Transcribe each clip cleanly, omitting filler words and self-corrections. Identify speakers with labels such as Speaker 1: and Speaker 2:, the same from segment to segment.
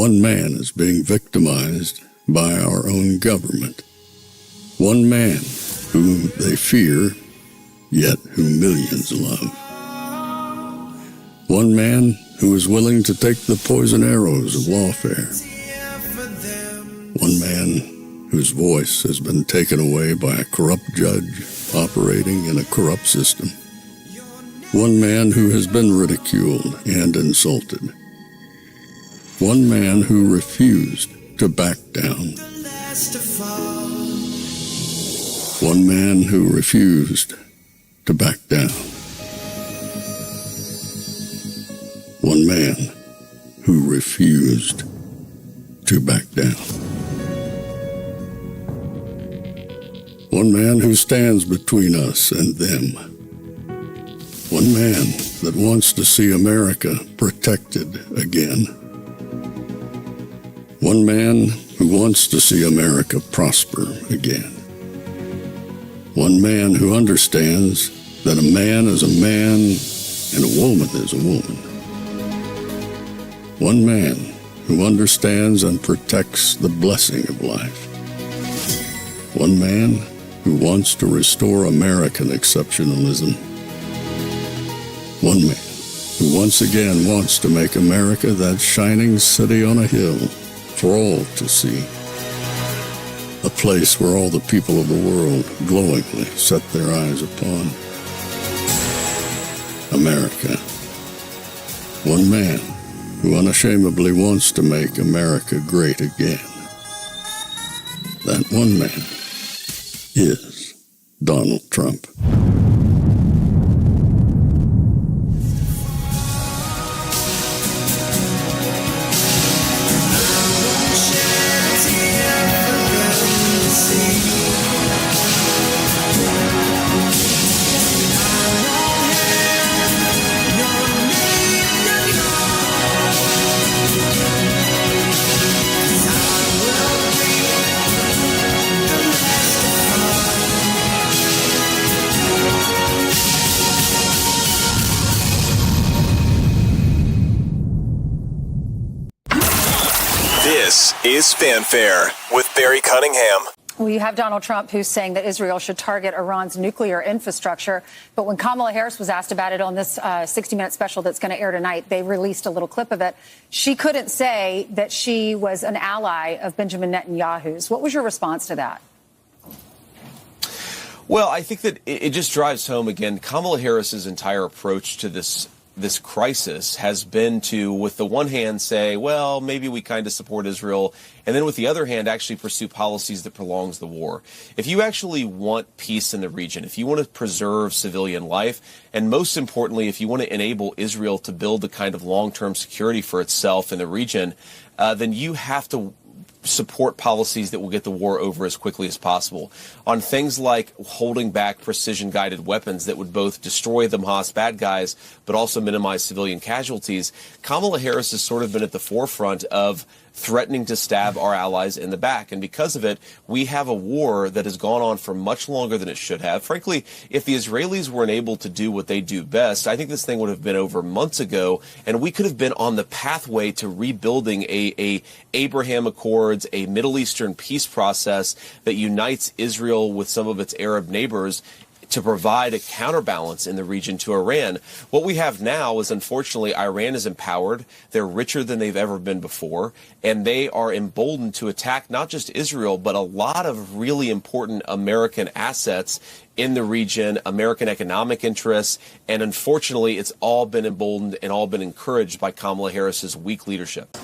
Speaker 1: one man is being victimized by our own government. One man whom they fear, yet whom millions love. One man who is willing to take the poison arrows of lawfare. One man whose voice has been taken away by a corrupt judge operating in a corrupt system. One man who has been ridiculed and insulted. One man who refused to back down. One man who refused to back down. One man who refused to back down. One man who stands between us and them. One man that wants to see America protected again. One man who wants to see America prosper again. One man who understands that a man is a man and a woman is a woman. One man who understands and protects the blessing of life. One man who wants to restore American exceptionalism. One man who once again wants to make America that shining city on a hill for all to see. A place where all the people of the world glowingly set their eyes upon. America. One man who unashamedly wants to make America great again. That one man is Donald Trump.
Speaker 2: This is Fanfare with Barry Cunningham.
Speaker 3: Well, you have Donald Trump who's saying that Israel should target Iran's nuclear infrastructure. But when Kamala Harris was asked about it on this 60-minute special that's going to air tonight, they released a little clip of it. She couldn't say that she was an ally of Benjamin Netanyahu's. What was your response to that?
Speaker 4: Well, I think that it just drives home again. Kamala Harris's entire approach to this crisis has been to, with the one hand, say, well, maybe we kind of support Israel, and then with the other hand, actually pursue policies that prolongs the war. If you actually want peace in the region, if you want to preserve civilian life, and most importantly, if you want to enable Israel to build the kind of long-term security for itself in the region, then you have to support policies that will get the war over as quickly as possible. On things like holding back precision-guided weapons that would both destroy the Hamas bad guys but also minimize civilian casualties, Kamala Harris has sort of been at the forefront of threatening to stab our allies in the back. And because of it, we have a war that has gone on for much longer than it should have. Frankly, if the Israelis weren't able to do what they do best, I think this thing would have been over months ago, and we could have been on the pathway to rebuilding a Abraham Accords, a Middle Eastern peace process that unites Israel with some of its Arab neighbors to provide a counterbalance in the region to Iran. What we have now is, unfortunately, Iran is empowered. They're richer than they've ever been before, and they are emboldened to attack not just Israel, but a lot of really important American assets in the region, American economic interests, and unfortunately, it's all been emboldened and all been encouraged by Kamala Harris's weak leadership.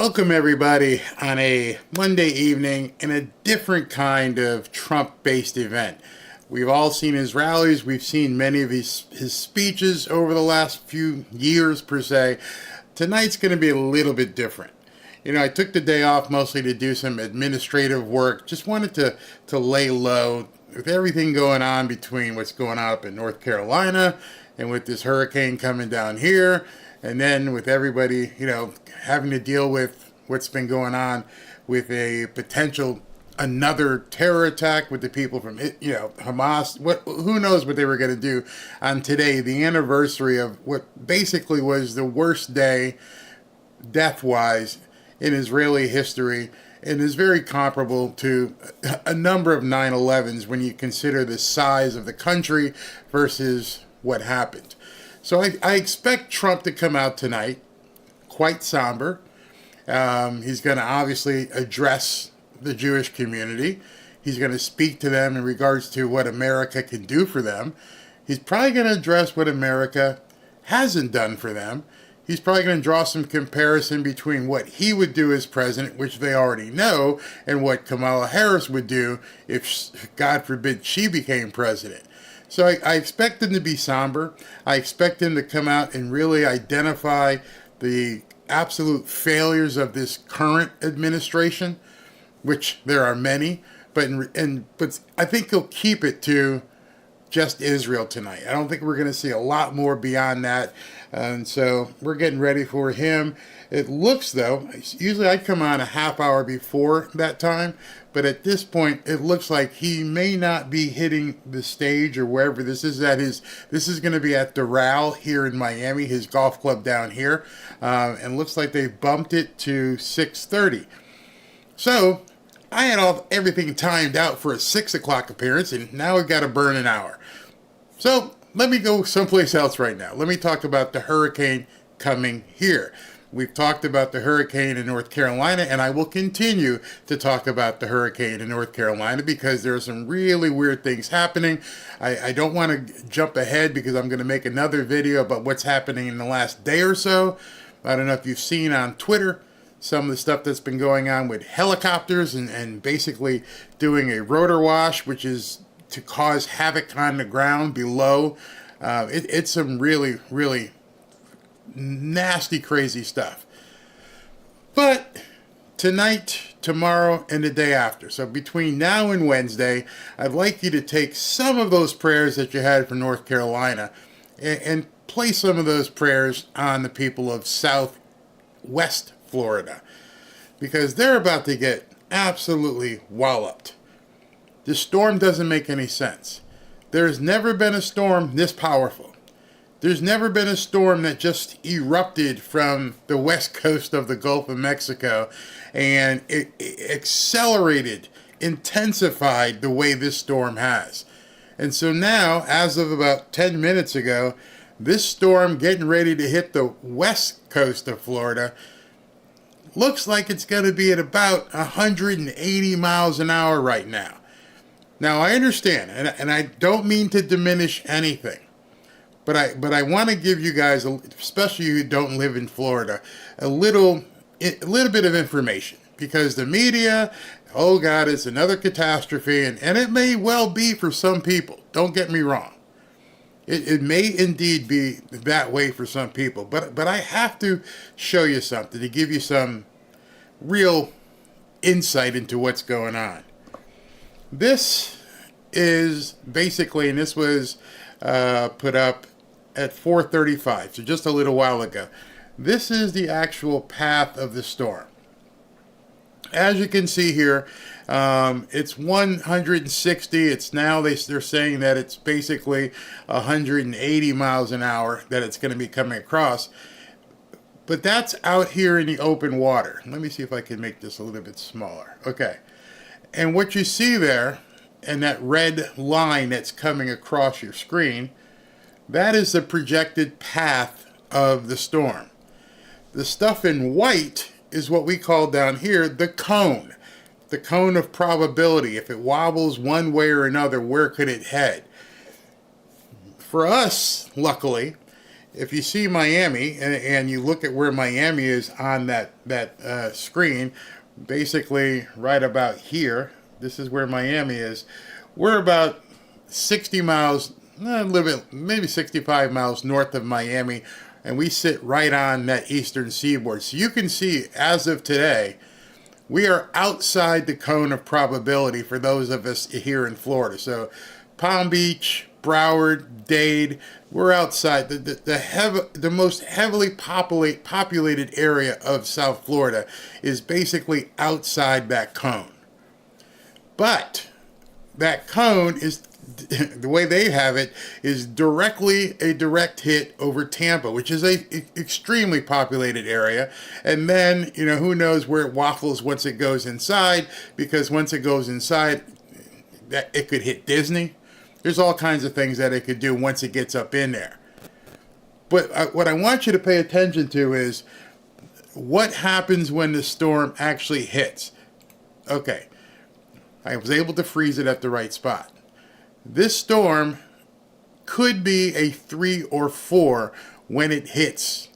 Speaker 5: Welcome everybody on a Monday evening in a different kind of Trump-based event. We've all seen his rallies. We've seen many of his speeches over the last few years per se. Tonight's going to be a little bit different. You know, I took the day off mostly to do some administrative work. Just wanted to lay low with everything going on between what's going on up in North Carolina and with this hurricane coming down here. And then with everybody, you know, having to deal with what's been going on with a potential another terror attack with the people from, you know, Hamas. Who knows what they were going to do on today, the anniversary of what basically was the worst day, death-wise, in Israeli history, and is very comparable to a number of 9/11s when you consider the size of the country versus what happened. So I expect Trump to come out tonight, quite somber. He's going to obviously address the Jewish community. He's going to speak to them in regards to what America can do for them. He's probably going to address what America hasn't done for them. He's probably going to draw some comparison between what he would do as president, which they already know, and what Kamala Harris would do if, God forbid, she became president. So I expect him to be somber. I expect him to come out and really identify the absolute failures of this current administration, which there are many, but I think he'll keep it to just Israel tonight. I don't think we're going to see a lot more beyond that. And so we're getting ready for him. It looks, though, usually I come on a half hour before that time, but at this point, it looks like he may not be hitting the stage or wherever this is at. This is going to be at Doral here in Miami, his golf club down here, and looks like they've bumped it to 6:30. So I had everything timed out for a 6 o'clock appearance, and now we've got to burn an hour. So let me go someplace else right now. Let me talk about the hurricane coming here. We've talked about the hurricane in North Carolina, and I will continue to talk about the hurricane in North Carolina because there are some really weird things happening. I don't want to jump ahead because I'm going to make another video about what's happening in the last day or so. I don't know if you've seen on Twitter some of the stuff that's been going on with helicopters and basically doing a rotor wash, which is to cause havoc on the ground below. It's some really, really nasty, crazy stuff. But tonight, tomorrow, and the day after, so between now and Wednesday, I'd like you to take some of those prayers that you had for North Carolina and place some of those prayers on the people of Southwest Florida, because they're about to get absolutely walloped. The storm doesn't make any sense. There's never been a storm this powerful. There's never been a storm that just erupted from the west coast of the Gulf of Mexico and it accelerated, intensified the way this storm has. And so now, as of about 10 minutes ago, this storm getting ready to hit the west coast of Florida looks like it's going to be at about 180 miles an hour right now. Now, I understand, and I don't mean to diminish anything, but I want to give you guys, especially you who don't live in Florida, a little bit of information, because the media, oh God, it's another catastrophe, and it may well be for some people. Don't get me wrong. It may indeed be that way for some people, but I have to show you something to give you some real insight into what's going on. This is basically, and this was put up at 4:35, so just a little while ago. This is the actual path of the storm. As you can see here, it's 160. It's now they're saying that it's basically 180 miles an hour that it's going to be coming across. But that's out here in the open water. Let me see if I can make this a little bit smaller. Okay. And what you see there, and that red line that's coming across your screen, that is the projected path of the storm. The stuff in white is what we call down here the cone of probability. If it wobbles one way or another, where could it head? For us, luckily, if you see Miami and you look at where Miami is on that screen, basically right about here, this is where Miami is. We're about 60 miles, a little bit, maybe 65 miles north of Miami, and we sit right on that eastern seaboard. So you can see, as of today, we are outside the cone of probability for those of us here in Florida. So Palm Beach, Broward, Dade, we're outside. The most heavily populated area of South Florida is basically outside that cone. But that cone is, the way they have it, is a direct hit over Tampa, which is a extremely populated area. And then, who knows where it waffles once it goes inside, because once it goes inside, that it could hit Disney. There's all kinds of things that it could do once it gets up in there. But what I want you to pay attention to is what happens when the storm actually hits. Okay, I was able to freeze it at the right spot. This storm could be a 3 or 4 when it hits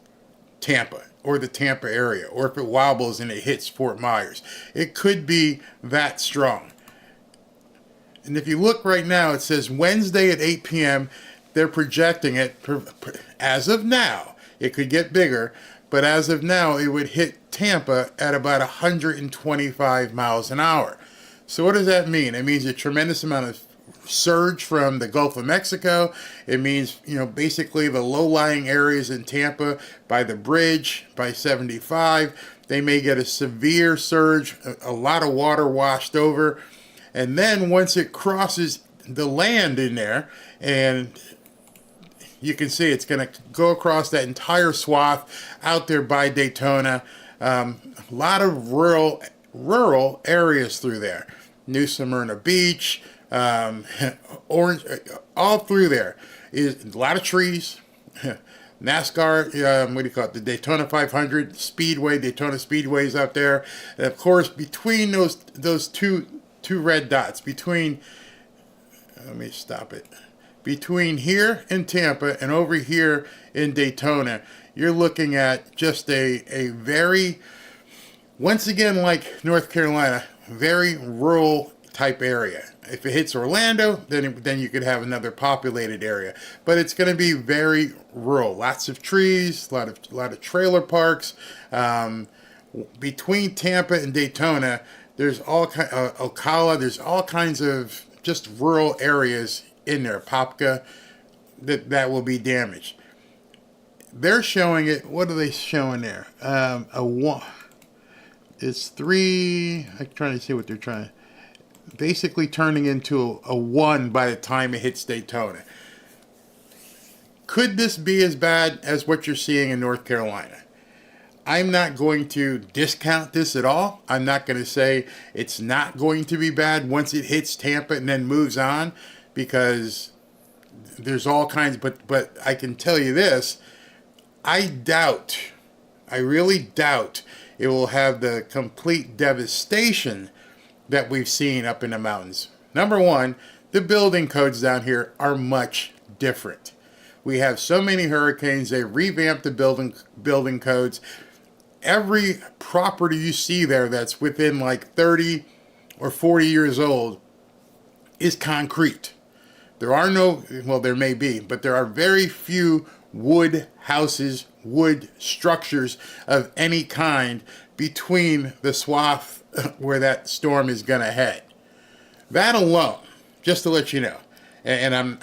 Speaker 5: Tampa or the Tampa area, or if it wobbles and it hits Fort Myers. It could be that strong. And if you look right now, it says Wednesday at 8 p.m., they're projecting it, as of now, it could get bigger, but as of now, it would hit Tampa at about 125 miles an hour. So what does that mean? It means a tremendous amount of surge from the Gulf of Mexico. It means, basically the low-lying areas in Tampa by the bridge, by 75, they may get a severe surge, a lot of water washed over. And then once it crosses the land in there, and you can see it's going to go across that entire swath out there by Daytona. A lot of rural areas through there. New Smyrna Beach, Orange, all through there is a lot of trees. NASCAR, what do you call it? The Daytona 500 Speedway, Daytona Speedway's up there. And of course, between those two red dots, let me stop it. Between here in Tampa and over here in Daytona, you're looking at just a very, once again, like North Carolina, very rural type area. If it hits Orlando, then you could have another populated area. But it's going to be very rural. Lots of trees, a lot of trailer parks. Between Tampa and Daytona, there's Ocala, there's all kinds of just rural areas in there, Popka, that will be damaged. They're showing it, what are they showing there? It's 3, I'm trying to see what they're trying, basically turning into a 1 by the time it hits Daytona. Could this be as bad as what you're seeing in North Carolina? I'm not going to discount this at all. I'm not going to say it's not going to be bad once it hits Tampa and then moves on, because there's all kinds, but I can tell you this, I really doubt it will have the complete devastation that we've seen up in the mountains. Number one, the building codes down here are much different. We have so many hurricanes, they revamped the building codes. Every property you see there that's within like 30 or 40 years old is concrete. There are no, well, there may be, but there are very few wood houses, wood structures of any kind between the swath where that storm is going to head. That alone, just to let you know, and I'm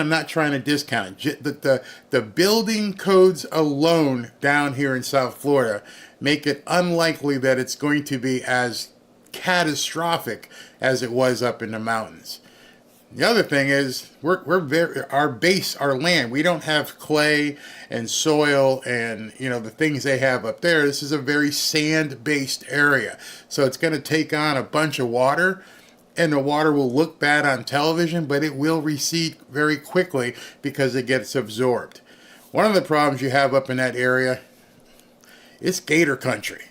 Speaker 5: not trying to discount it. The building codes alone down here in South Florida make it unlikely that it's going to be as catastrophic as it was up in the mountains. The other thing is our land. We don't have clay and soil and the things they have up there. This is a very sand-based area, so it's going to take on a bunch of water. And the water will look bad on television, but it will recede very quickly because it gets absorbed. One of the problems you have up in that area, it's gator country.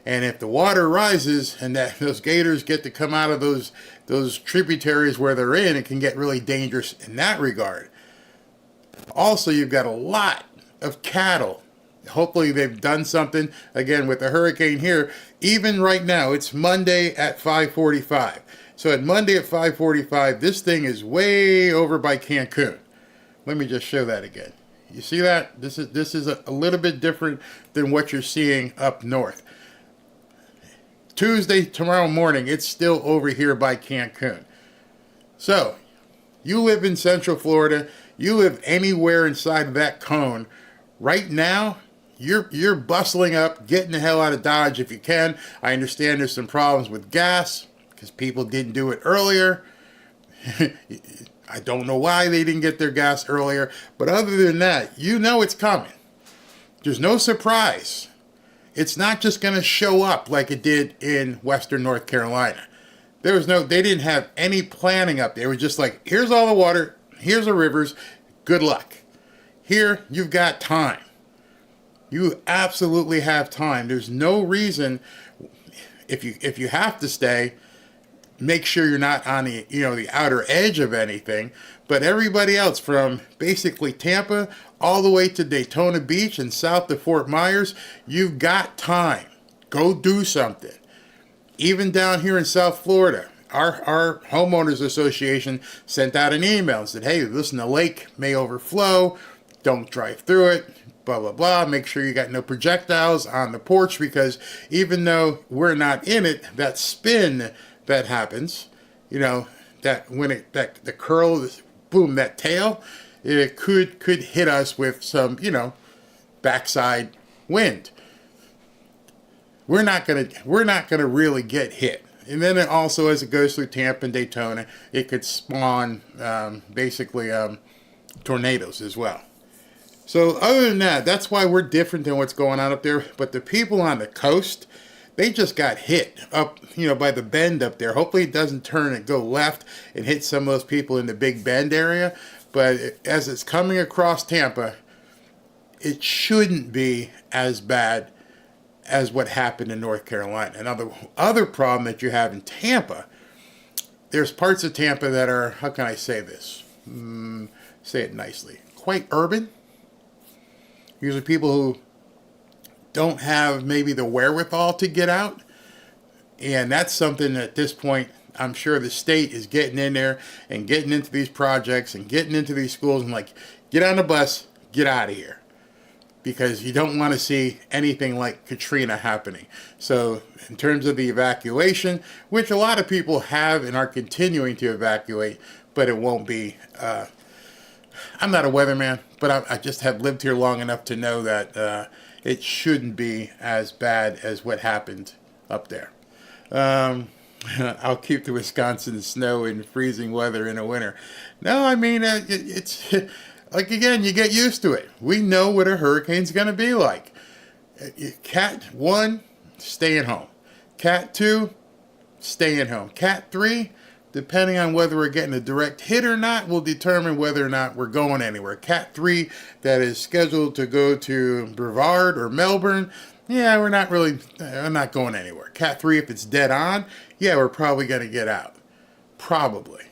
Speaker 5: And if the water rises and those gators get to come out of those tributaries where they're in, it can get really dangerous in that regard. Also, you've got a lot of cattle. Hopefully they've done something, again, with the hurricane here. Even right now, it's Monday at 5:45. So at Monday at 5:45, this thing is way over by Cancun. Let me just show that again. You see that? This is a little bit different than what you're seeing up north. Tuesday, tomorrow morning, it's still over here by Cancun. So, you live in Central Florida, you live anywhere inside of that cone, right now, you're bustling up, getting the hell out of Dodge if you can. I understand there's some problems with gas, because people didn't do it earlier. I don't know why they didn't get their gas earlier, but other than that, you know it's coming. There's no surprise. It's not just going to show up like it did in Western North Carolina. They didn't have any planning up there. It was just like, here's all the water, here's the rivers, good luck. Here, you've got time. You absolutely have time. There's no reason, if you have to stay, make sure you're not on the outer edge of anything. But everybody else, from basically Tampa all the way to Daytona Beach and south to Fort Myers, you've got time. Go do something. Even down here in South Florida, our homeowners association sent out an email and said, hey, listen, the lake may overflow. Don't drive through it. Blah, blah, blah. Make sure you got no projectiles on the porch, because even though we're not in it, that spin that happens, that when the curl, boom, that tail, it could hit us with some, backside wind. We're not gonna really get hit. And then it also, as it goes through Tampa and Daytona, it could spawn tornadoes as well. So other than that, that's why we're different than what's going on up there. But the people on the coast, they just got hit up, by the bend up there. Hopefully it doesn't turn and go left and hit some of those people in the Big Bend area. But as it's coming across Tampa, it shouldn't be as bad as what happened in North Carolina. And other problem that you have in Tampa, there's parts of Tampa that are, how can I say this? Say it nicely. Quite urban. Usually people who don't have maybe the wherewithal to get out. And that's something at this point, I'm sure the state is getting in there and getting into these projects and getting into these schools and like, get on the bus, get out of here. Because you don't want to see anything like Katrina happening. So in terms of the evacuation, which a lot of people have and are continuing to evacuate, but it won't be, I'm not a weatherman, but I just have lived here long enough to know that it shouldn't be as bad as what happened up there. I'll keep the Wisconsin snow and freezing weather in the winter. No, I mean, it's like, again, you get used to it. We know what a hurricane's going to be like. Cat 1, staying home. Cat 2, staying home. Cat 3, depending on whether we're getting a direct hit or not, will determine whether or not we're going anywhere. Cat 3, that is scheduled to go to Brevard or Melbourne, yeah, we're not going anywhere. Cat 3, if it's dead on, yeah, we're probably going to get out. Probably.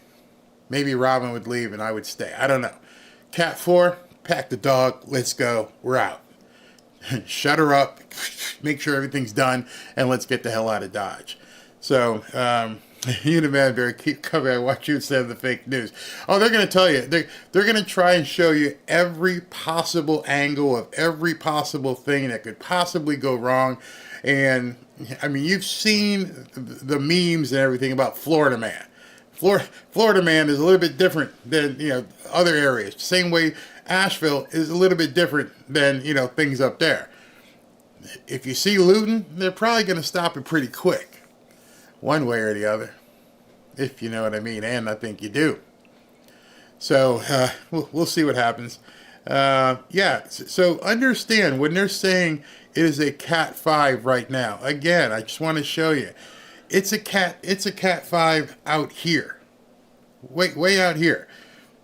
Speaker 5: Maybe Robin would leave and I would stay. I don't know. Cat 4, pack the dog, let's go, we're out. Shut her up, make sure everything's done, and let's get the hell out of Dodge. So, you the man, Barry, keep coming. I watch you instead of the fake news. Oh, they're going to tell you. They're going to try and show you every possible angle of every possible thing that could possibly go wrong. And, I mean, you've seen the memes and everything about Florida Man. Florida Man is a little bit different than, other areas. Same way Asheville is a little bit different than, things up there. If you see looting, they're probably going to stop it pretty quick. One way or the other, if you know what I mean, and I think you do. So we'll see what happens. So understand when they're saying it is a Cat 5 right now. Again, I just want to show you, it's a Cat 5 out here, way out here.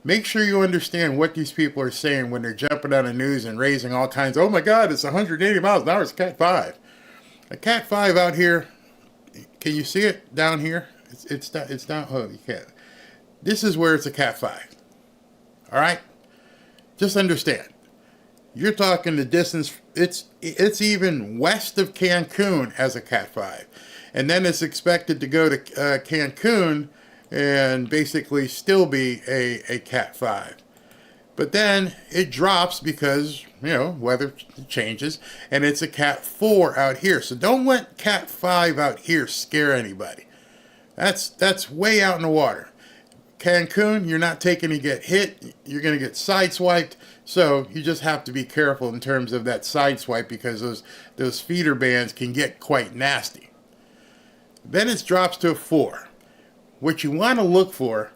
Speaker 5: Make sure you understand what these people are saying when they're jumping on the news and raising all kinds. Oh my God, it's 180 miles an hour. It's Cat 5. A Cat 5 out here. Can you see it down here? It's down. Oh, you can't. This is where it's a Cat 5. All right? Just understand. You're talking the distance, it's even west of Cancun as a Cat 5. And then it's expected to go to Cancun and basically still be a Cat 5. But then it drops because, weather changes, and it's a Cat 4 out here. So don't let Cat 5 out here scare anybody. That's way out in the water. Cancun, you're not taking to get hit. You're going to get sideswiped. So you just have to be careful in terms of that sideswipe because those feeder bands can get quite nasty. Then it drops to a 4. What you want to look for,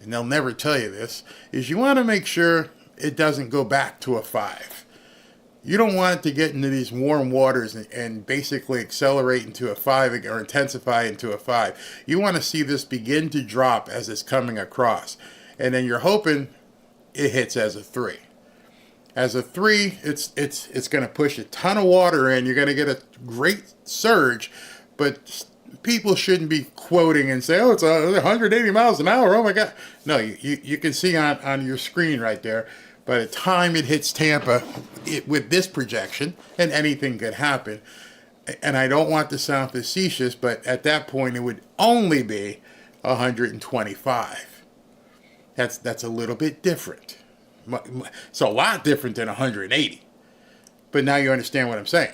Speaker 5: and they'll never tell you this, is you want to make sure it doesn't go back to a 5. You don't want it to get into these warm waters and basically accelerate into a 5 or intensify into a 5. You want to see this begin to drop as it's coming across. And then you're hoping it hits as a 3. As a 3, it's going to push a ton of water in. You're going to get a great surge, but people shouldn't be quoting and say, oh, it's 180 miles an hour. Oh, my God. No, you can see on your screen right there. By the time it hits Tampa with this projection, and anything could happen, and I don't want to sound facetious, but at that point it would only be 125. That's a little bit different. It's a lot different than 180. But now you understand what I'm saying,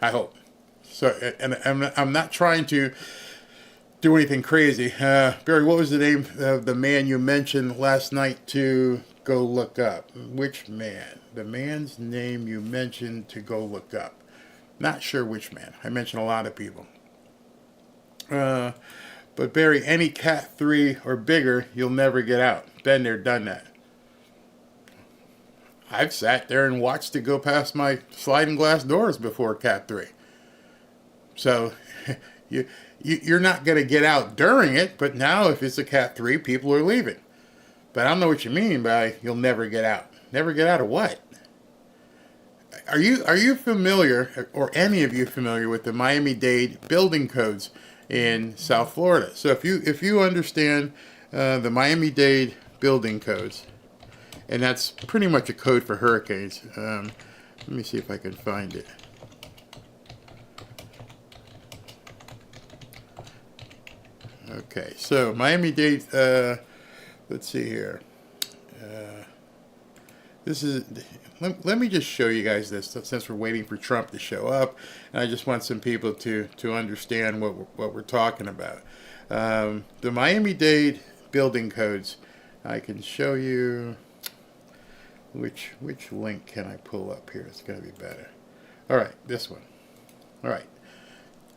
Speaker 5: I hope. So, and I'm not trying to do anything crazy. Barry, what was the name of the man you mentioned last night to go look up? Which man? The man's name you mentioned to go look up. Not sure which man. I mentioned a lot of people. But Barry, any Cat 3 or bigger, you'll never get out. Been there, done that. I've sat there and watched it go past my sliding glass doors before Cat 3. So you're not going to get out during it, but now if it's a Cat 3, people are leaving. But I don't know what you mean by you'll never get out. Never get out of what? Are you familiar, or any of you familiar with the Miami-Dade building codes in South Florida? So if you understand the Miami-Dade building codes, and that's pretty much a code for hurricanes. Let me see if I can find it. Okay, so Miami-Dade, let's see here. This is, let me just show you guys this, since we're waiting for Trump to show up, and I just want some people to understand what we're talking about. The Miami-Dade building codes, I can show you, which link can I pull up here? It's going to be better. All right, this one. All right.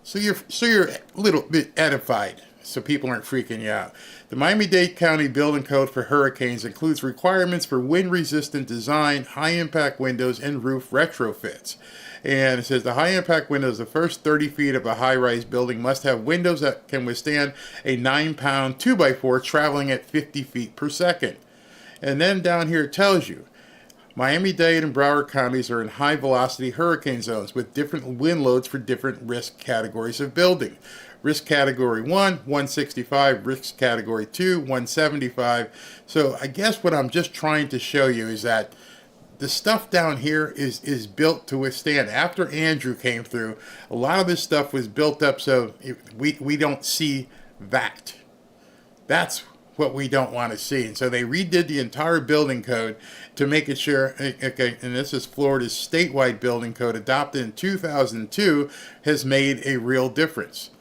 Speaker 5: So you're a little bit edified, so people aren't freaking you out. The Miami-Dade County Building Code for Hurricanes includes requirements for wind-resistant design, high-impact windows, and roof retrofits. And it says the high-impact windows, the first 30 feet of a high-rise building must have windows that can withstand a 9-pound 2x4 traveling at 50 feet per second. And then down here it tells you, Miami-Dade and Broward counties are in high-velocity hurricane zones with different wind loads for different risk categories of building. Risk Category 1, 165. Risk Category 2, 175. So I guess what I'm just trying to show you is that the stuff down here is built to withstand. After Andrew came through, a lot of this stuff was built up so we don't see that. That's what we don't want to see. And so they redid the entire building code to make it sure, okay, and this is Florida's statewide building code adopted in 2002, has made a real difference.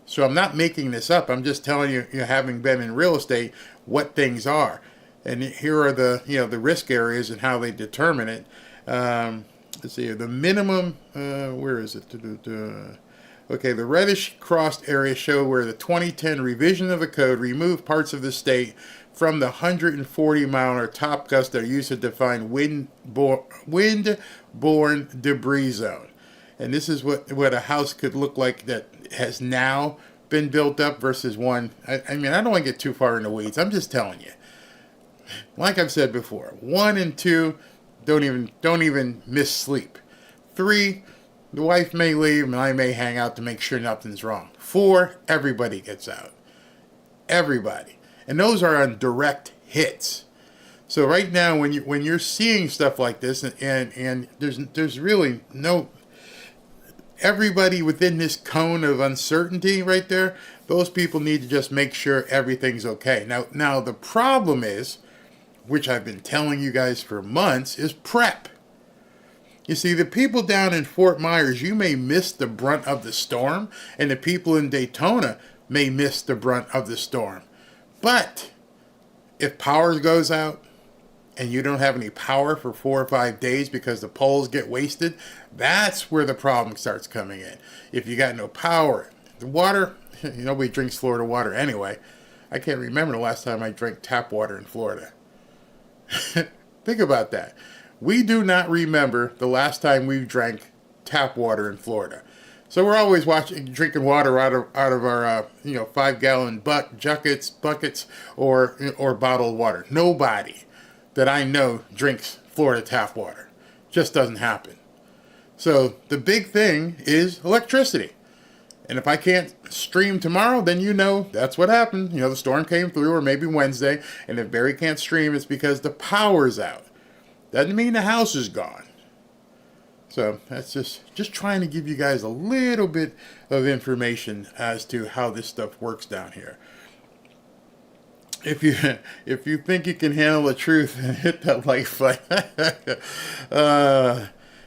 Speaker 5: So I'm not making this up. I'm just telling you, having been in real estate, what things are. And here are the, the risk areas and how they determine it. Let's see here. The minimum, where is it? Okay, the reddish crossed areas show where the 2010 revision of the code removed parts of the state from the 140-mile-an-hour top gusts that are used to define wind-borne debris zone. And this is what a house could look like that has now been built up versus one. I mean, I don't want to get too far in the weeds. I'm just telling you. Like I've said before, 1 and 2, don't even miss sleep. 3, the wife may leave and I may hang out to make sure nothing's wrong. 4, everybody gets out. Everybody. And those are on direct hits. So right now, when you're seeing stuff like this, and there's really no, everybody within this cone of uncertainty right there, those people need to just make sure everything's okay. Now the problem is, which I've been telling you guys for months, is prep. You see, the people down in Fort Myers, you may miss the brunt of the storm, and the people in Daytona may miss the brunt of the storm. But if power goes out and you don't have any power for 4 or 5 days because the poles get wasted, that's where the problem starts coming in. If you got no power, the water, nobody drinks Florida water anyway. I can't remember the last time I drank tap water in Florida. Think about that. We do not remember the last time we drank tap water in Florida. So we're always drinking water out of our 5-gallon buckets or bottled water. Nobody that I know drinks Florida tap water. Just doesn't happen. So the big thing is electricity. And if I can't stream tomorrow, then that's what happened. The storm came through, or maybe Wednesday. And if Barry can't stream, it's because the power's out. Doesn't mean the house is gone. So that's just trying to give you guys a little bit of information as to how this stuff works down here. If you think you can handle the truth, hit that like button.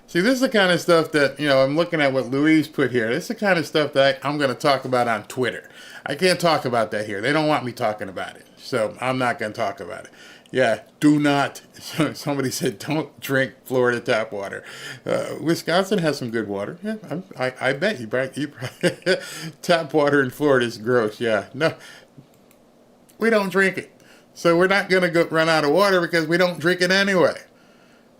Speaker 5: See, this is the kind of stuff that, I'm looking at what Louise put here. This is the kind of stuff that I'm going to talk about on Twitter. I can't talk about that here. They don't want me talking about it. So I'm not going to talk about it. Yeah, do not. Somebody said don't drink Florida tap water. Wisconsin has some good water. Yeah, I bet you probably tap water in Florida is gross. Yeah, no, we don't drink it. So we're not going to run out of water because we don't drink it anyway.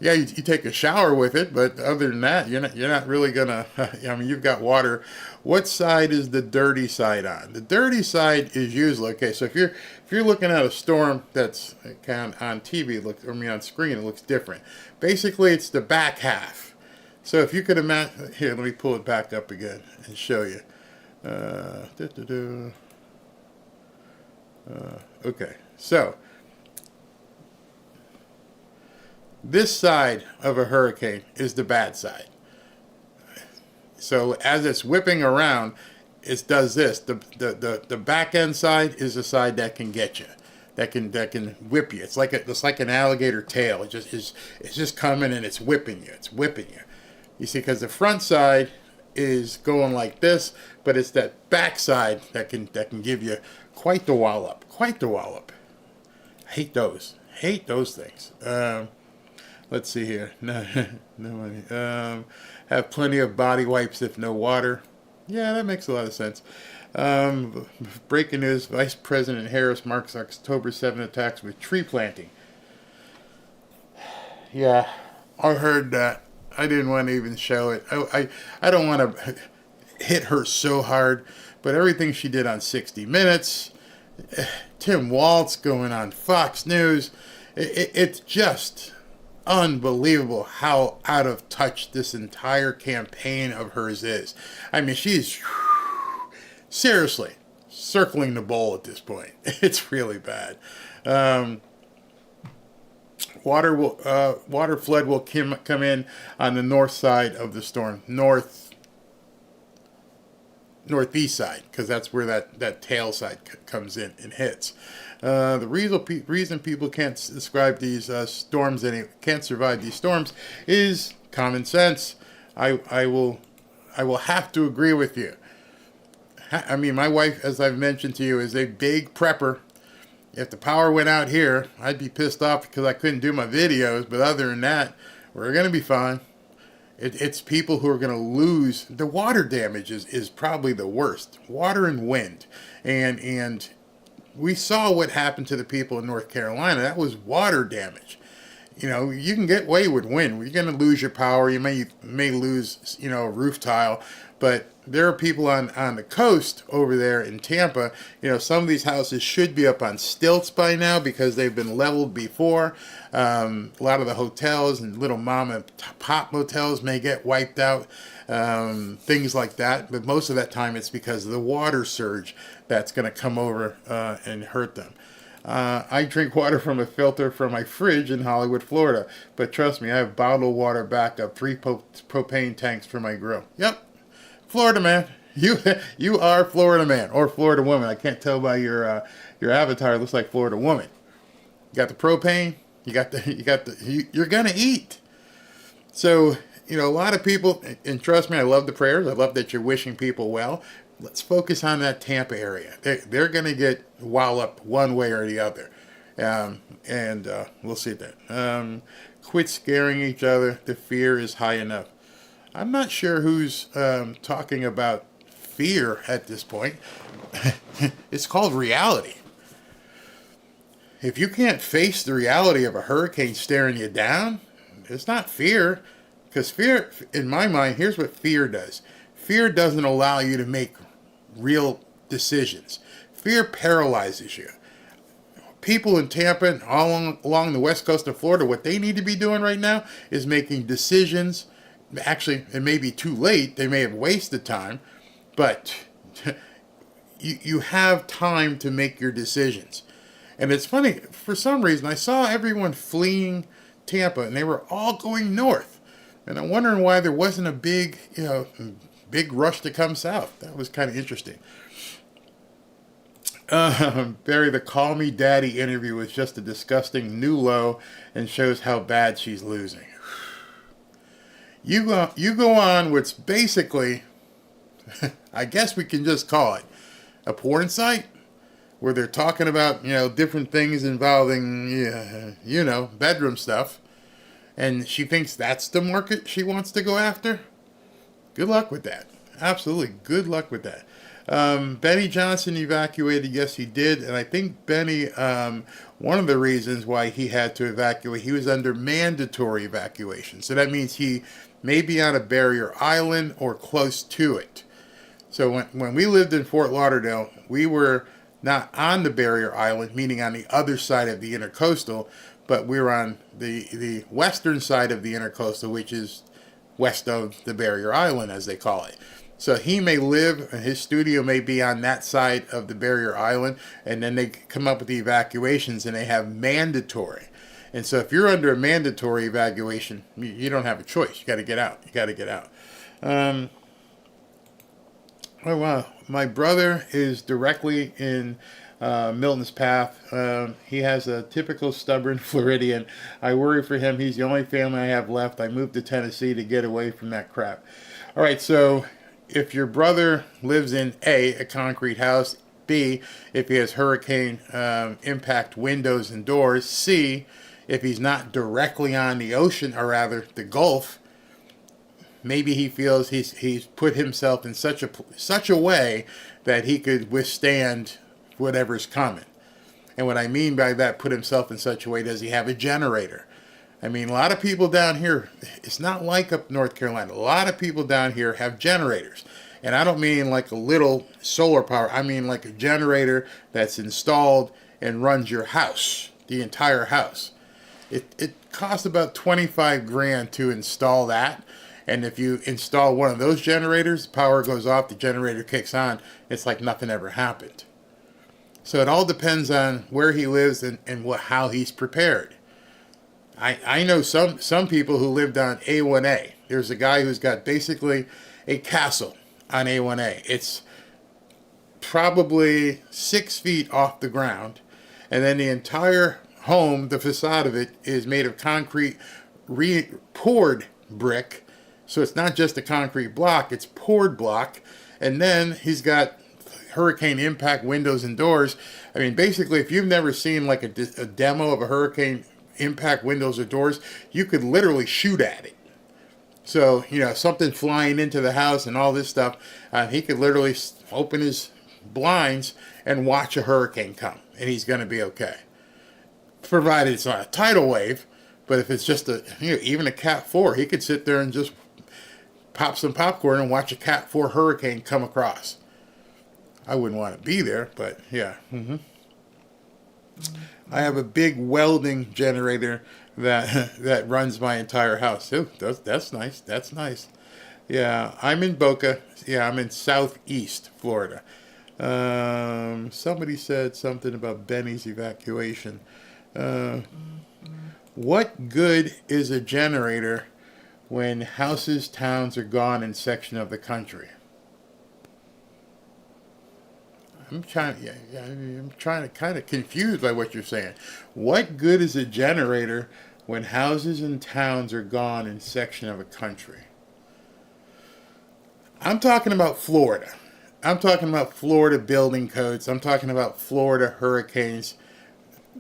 Speaker 5: Yeah, you take a shower with it, but other than that, you're not really gonna. You've got water. What side is the dirty side on? The dirty side is usually okay. So if you're looking at a storm that's kind of on TV, on screen, it looks different. Basically, it's the back half. So if you could imagine, here, let me pull it back up again and show you. Okay, so. This side of a hurricane is the bad side. So as it's whipping around, it does this. The back end side is the side that can get you, that can whip you. It's like an alligator tail. It's just coming and it's whipping you. It's whipping you. You see, because the front side is going like this, but it's that back side that can give you quite the wallop. Quite the wallop. Hate those things. Let's see here. No money. Have plenty of body wipes if no water. Yeah, that makes a lot of sense. Breaking news: Vice President Harris marks October 7 attacks with tree planting. Yeah, I heard that. I didn't want to even show it. I don't want to hit her so hard, but everything she did on 60 Minutes, Tim Waltz going on Fox News, it's just unbelievable how out of touch this entire campaign of hers is. I mean, she's seriously circling the bowl at this point. It's really bad. Water flood will come in on the north side of the storm, northeast side, because that's where that tail side comes in and hits. The reason people can't describe these storms can't survive these storms is common sense. I will have to agree with you. I mean, my wife, as I've mentioned to you, is a big prepper. If the power went out here, I'd be pissed off because I couldn't do my videos. But other than that, we're going to be fine. It's people who are going to lose. The water damage is probably the worst. Water and wind. And we saw what happened to the people in North Carolina. That was water damage. You can get away with wind. You're going to lose your power. You may lose, a roof tile. But there are people on the coast over there in Tampa. Some of these houses should be up on stilts by now because they've been leveled before. A lot of the hotels and little mom and pop motels may get wiped out. Things like that. But most of that time it's because of the water surge that's going to come over and hurt them. I drink water from a filter from my fridge in Hollywood, Florida. But trust me, I have bottled water backup, 3 propane tanks for my grill. Yep, Florida man. You are Florida man or Florida woman. I can't tell by your avatar. It looks like Florida woman. You got the propane. You're gonna eat. So, a lot of people, and trust me, I love the prayers. I love that you're wishing people well. Let's focus on that Tampa area. They're going to get walloped one way or the other. And we'll see that. Quit scaring each other. The fear is high enough. I'm not sure who's talking about fear at this point. It's called reality. If you can't face the reality of a hurricane staring you down, it's not fear. Because fear, in my mind, here's what fear does. Fear doesn't allow you to make real decisions. Fear paralyzes you. People in Tampa and all along the west coast of Florida, what they need to be doing right now is making decisions. Actually, it may be too late. They may have wasted time. But you have time to make your decisions. And it's funny, for some reason, I saw everyone fleeing Tampa, and they were all going north. And I'm wondering why there wasn't a big rush to come south. That was kind of interesting. Barry, the Call Me Daddy interview was just a disgusting new low and shows how bad she's losing. You go on what's basically, I guess we can just call it, a porn site where they're talking about, different things involving, bedroom stuff. And she thinks that's the market she wants to go after. Good luck with that. Absolutely. Good luck with that. Benny Johnson evacuated. Yes, he did. And I think Benny, one of the reasons why he had to evacuate, he was under mandatory evacuation. So that means he may be on a barrier island or close to it. So when we lived in Fort Lauderdale, we were not on the barrier island, meaning on the other side of the intercoastal, but we were on the western side of the intercoastal, which is west of the barrier island, as they call it. So he may live, and his studio may be on that side of the barrier island, and then they come up with the evacuations, and they have mandatory. And so if you're under a mandatory evacuation, you don't have a choice. You got to get out. Oh, wow. My brother is directly in Milton's path. He has a typical stubborn Floridian. I worry for him. He's the only family I have left. I moved to Tennessee to get away from that crap. All right, so if your brother lives in a concrete house, B, if he has hurricane impact windows and doors, C, if he's not directly on the ocean, or rather the Gulf, maybe he feels he's put himself in such a way that he could withstand whatever's coming. And what I mean by that, put himself in such a way, does he have a generator? I mean, a lot of people down here, it's not like up North Carolina. A lot of people down here have generators. And I don't mean like a little solar power. I mean like a generator that's installed and runs your house, the entire house. It costs about $25,000 to install that. And if you install one of those generators, power goes off, the generator kicks on. It's like nothing ever happened. So it all depends on where he lives and how he's prepared. I know some people who lived on A1A. There's a guy who's got basically a castle on A1A. It's probably 6 feet off the ground. And then the entire home, the facade of it, is made of concrete poured brick. So it's not just a concrete block, it's poured block. And then he's got hurricane impact windows and doors. I mean, basically, if you've never seen like a demo of a hurricane impact windows or doors, you could literally shoot at it. So, something flying into the house and all this stuff, he could literally open his blinds and watch a hurricane come, and he's going to be okay. Provided it's not a tidal wave, but if it's just even a Cat 4, he could sit there and just pop some popcorn and watch a Cat 4 hurricane come across. I wouldn't want to be there, but yeah. I have a big welding generator that runs my entire house. Ooh, that's nice. That's nice. Yeah, I'm in Boca. Yeah, I'm in southeast Florida. Somebody said something about Benny's evacuation. What good is a generator when houses, towns are gone in section of the country? I'm trying to kind of confused by what you're saying. What good is a generator when houses and towns are gone in section of a country? I'm talking about Florida. I'm talking about Florida building codes. I'm talking about Florida hurricanes.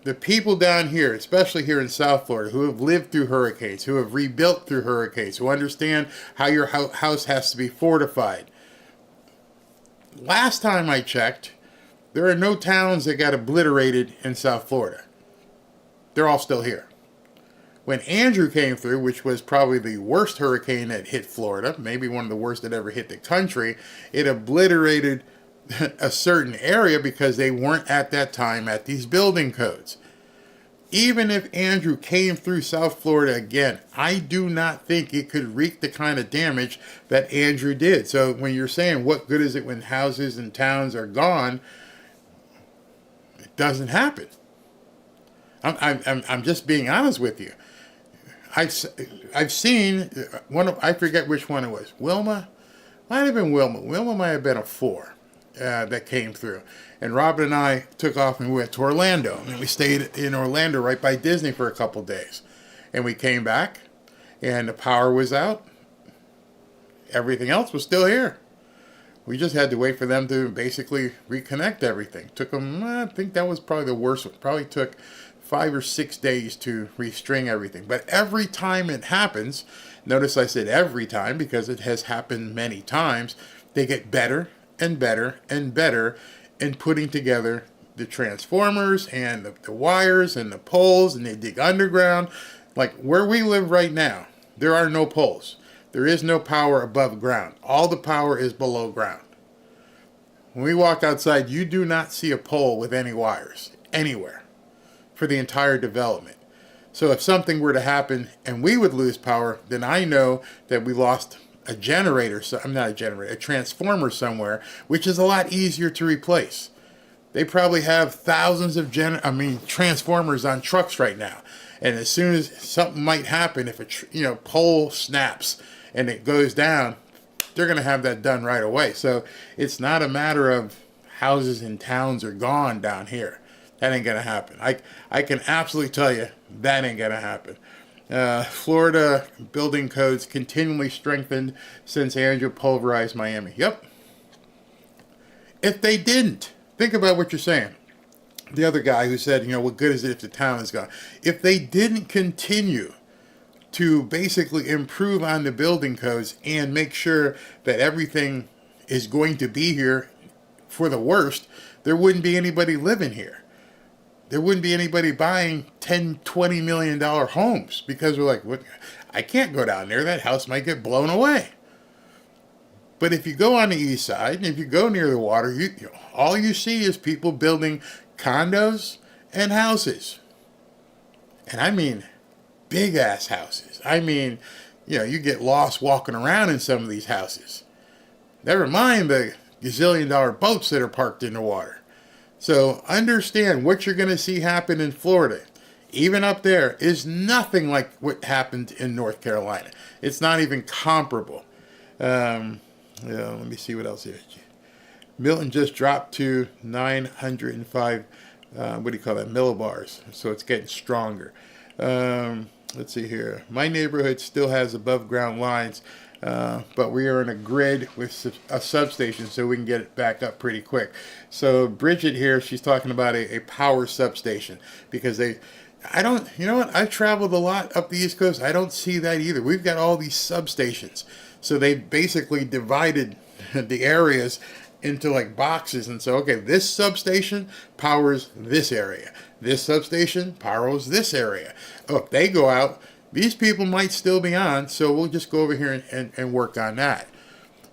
Speaker 5: The people down here, especially here in South Florida, who have lived through hurricanes, who have rebuilt through hurricanes, who understand how your house has to be fortified. Last time I checked, there are no towns that got obliterated in South Florida. They're all still here. When Andrew came through, which was probably the worst hurricane that hit Florida, maybe one of the worst that ever hit the country, it obliterated a certain area because they weren't at that time at these building codes. Even if Andrew came through South Florida again, I do not think it could wreak the kind of damage that Andrew did. So when you're saying what good is it when houses and towns are gone, it doesn't happen. I'm just being honest with you. I've seen I forget which one it was. Wilma? Might have been Wilma. Wilma might have been a 4 that came through. And Robin and I took off and we went to Orlando. And we stayed in Orlando right by Disney for a couple days. And we came back and the power was out. Everything else was still here. We just had to wait for them to basically reconnect everything. Took them, I think that was probably the worst one. Probably took 5 or 6 days to restring everything. But every time it happens, notice I said every time because it has happened many times, they get better and better and better in putting together the transformers and the wires and the poles, and they dig underground. Like where we live right now, there are no poles. There is no power above ground. All the power is below ground. When we walk outside, you do not see a pole with any wires anywhere for the entire development. So if something were to happen and we would lose power, then I know that we lost a generator, a transformer somewhere, which is a lot easier to replace. They probably have thousands of transformers on trucks right now. And as soon as something might happen, if a pole snaps and it goes down, they're going to have that done right away. So it's not a matter of houses and towns are gone down here. That ain't going to happen. I can absolutely tell you that ain't going to happen. Florida building codes continually strengthened since Andrew pulverized Miami. Yep. If they didn't, think about what you're saying. The other guy who said, what good is it if the town is gone? If they didn't continue to basically improve on the building codes and make sure that everything is going to be here for the worst, there wouldn't be anybody living here. There wouldn't be anybody buying $10, $20 million homes because we're like, what? I can't go down there. That house might get blown away. But if you go on the east side and if you go near the water, all you see is people building condos and houses. And I mean big ass houses. I mean, you get lost walking around in some of these houses. Never mind the gazillion-dollar boats that are parked in the water. So understand what you're going to see happen in Florida, even up there, is nothing like what happened in North Carolina. It's not even comparable. Let me see what else here. Milton just dropped to 905, millibars. So it's getting stronger. Let's see here. My neighborhood still has above ground lines, but we are in a grid with a substation, so we can get it back up pretty quick. So Bridget here, she's talking about a power substation because I've traveled a lot up the East Coast. I don't see that either. We've got all these substations. So they basically divided the areas into like boxes and so, okay, this substation powers this area. This substation powers this area. Oh, if they go out, these people might still be on, so we'll just go over here and work on that.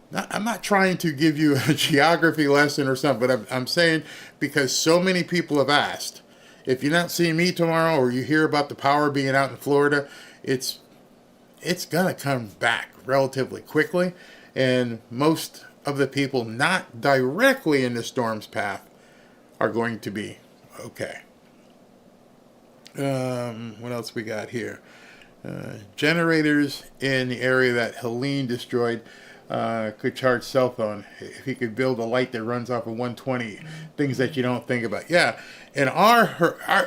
Speaker 5: Now, I'm not trying to give you a geography lesson or something, but I'm saying because so many people have asked, if you're not seeing me tomorrow or you hear about the power being out in Florida, it's going to come back relatively quickly. And most of the people not directly in the storm's path are going to be okay. What else we got here? Generators in the area that Helene destroyed could charge cell phone. If he could build a light that runs off of 120, things that you don't think about. Yeah, and our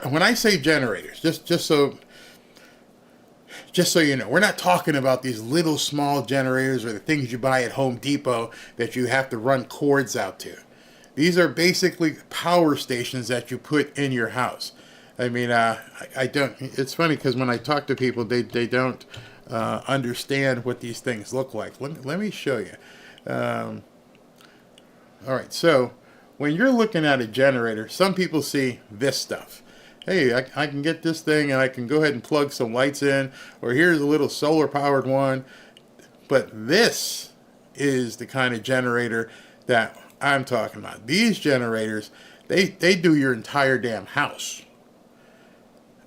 Speaker 5: when I say generators, just so you know, we're not talking about these little small generators or the things you buy at Home Depot that you have to run cords out to. These are basically power stations that you put in your house. I mean, I don't. It's funny because when I talk to people, they don't understand what these things look like. Let me show you. All right, so when you're looking at a generator, some people see this stuff. Hey, I can get this thing and I can go ahead and plug some lights in, or here's a little solar powered one. But this is the kind of generator that I'm talking about. These generators, they do your entire damn house.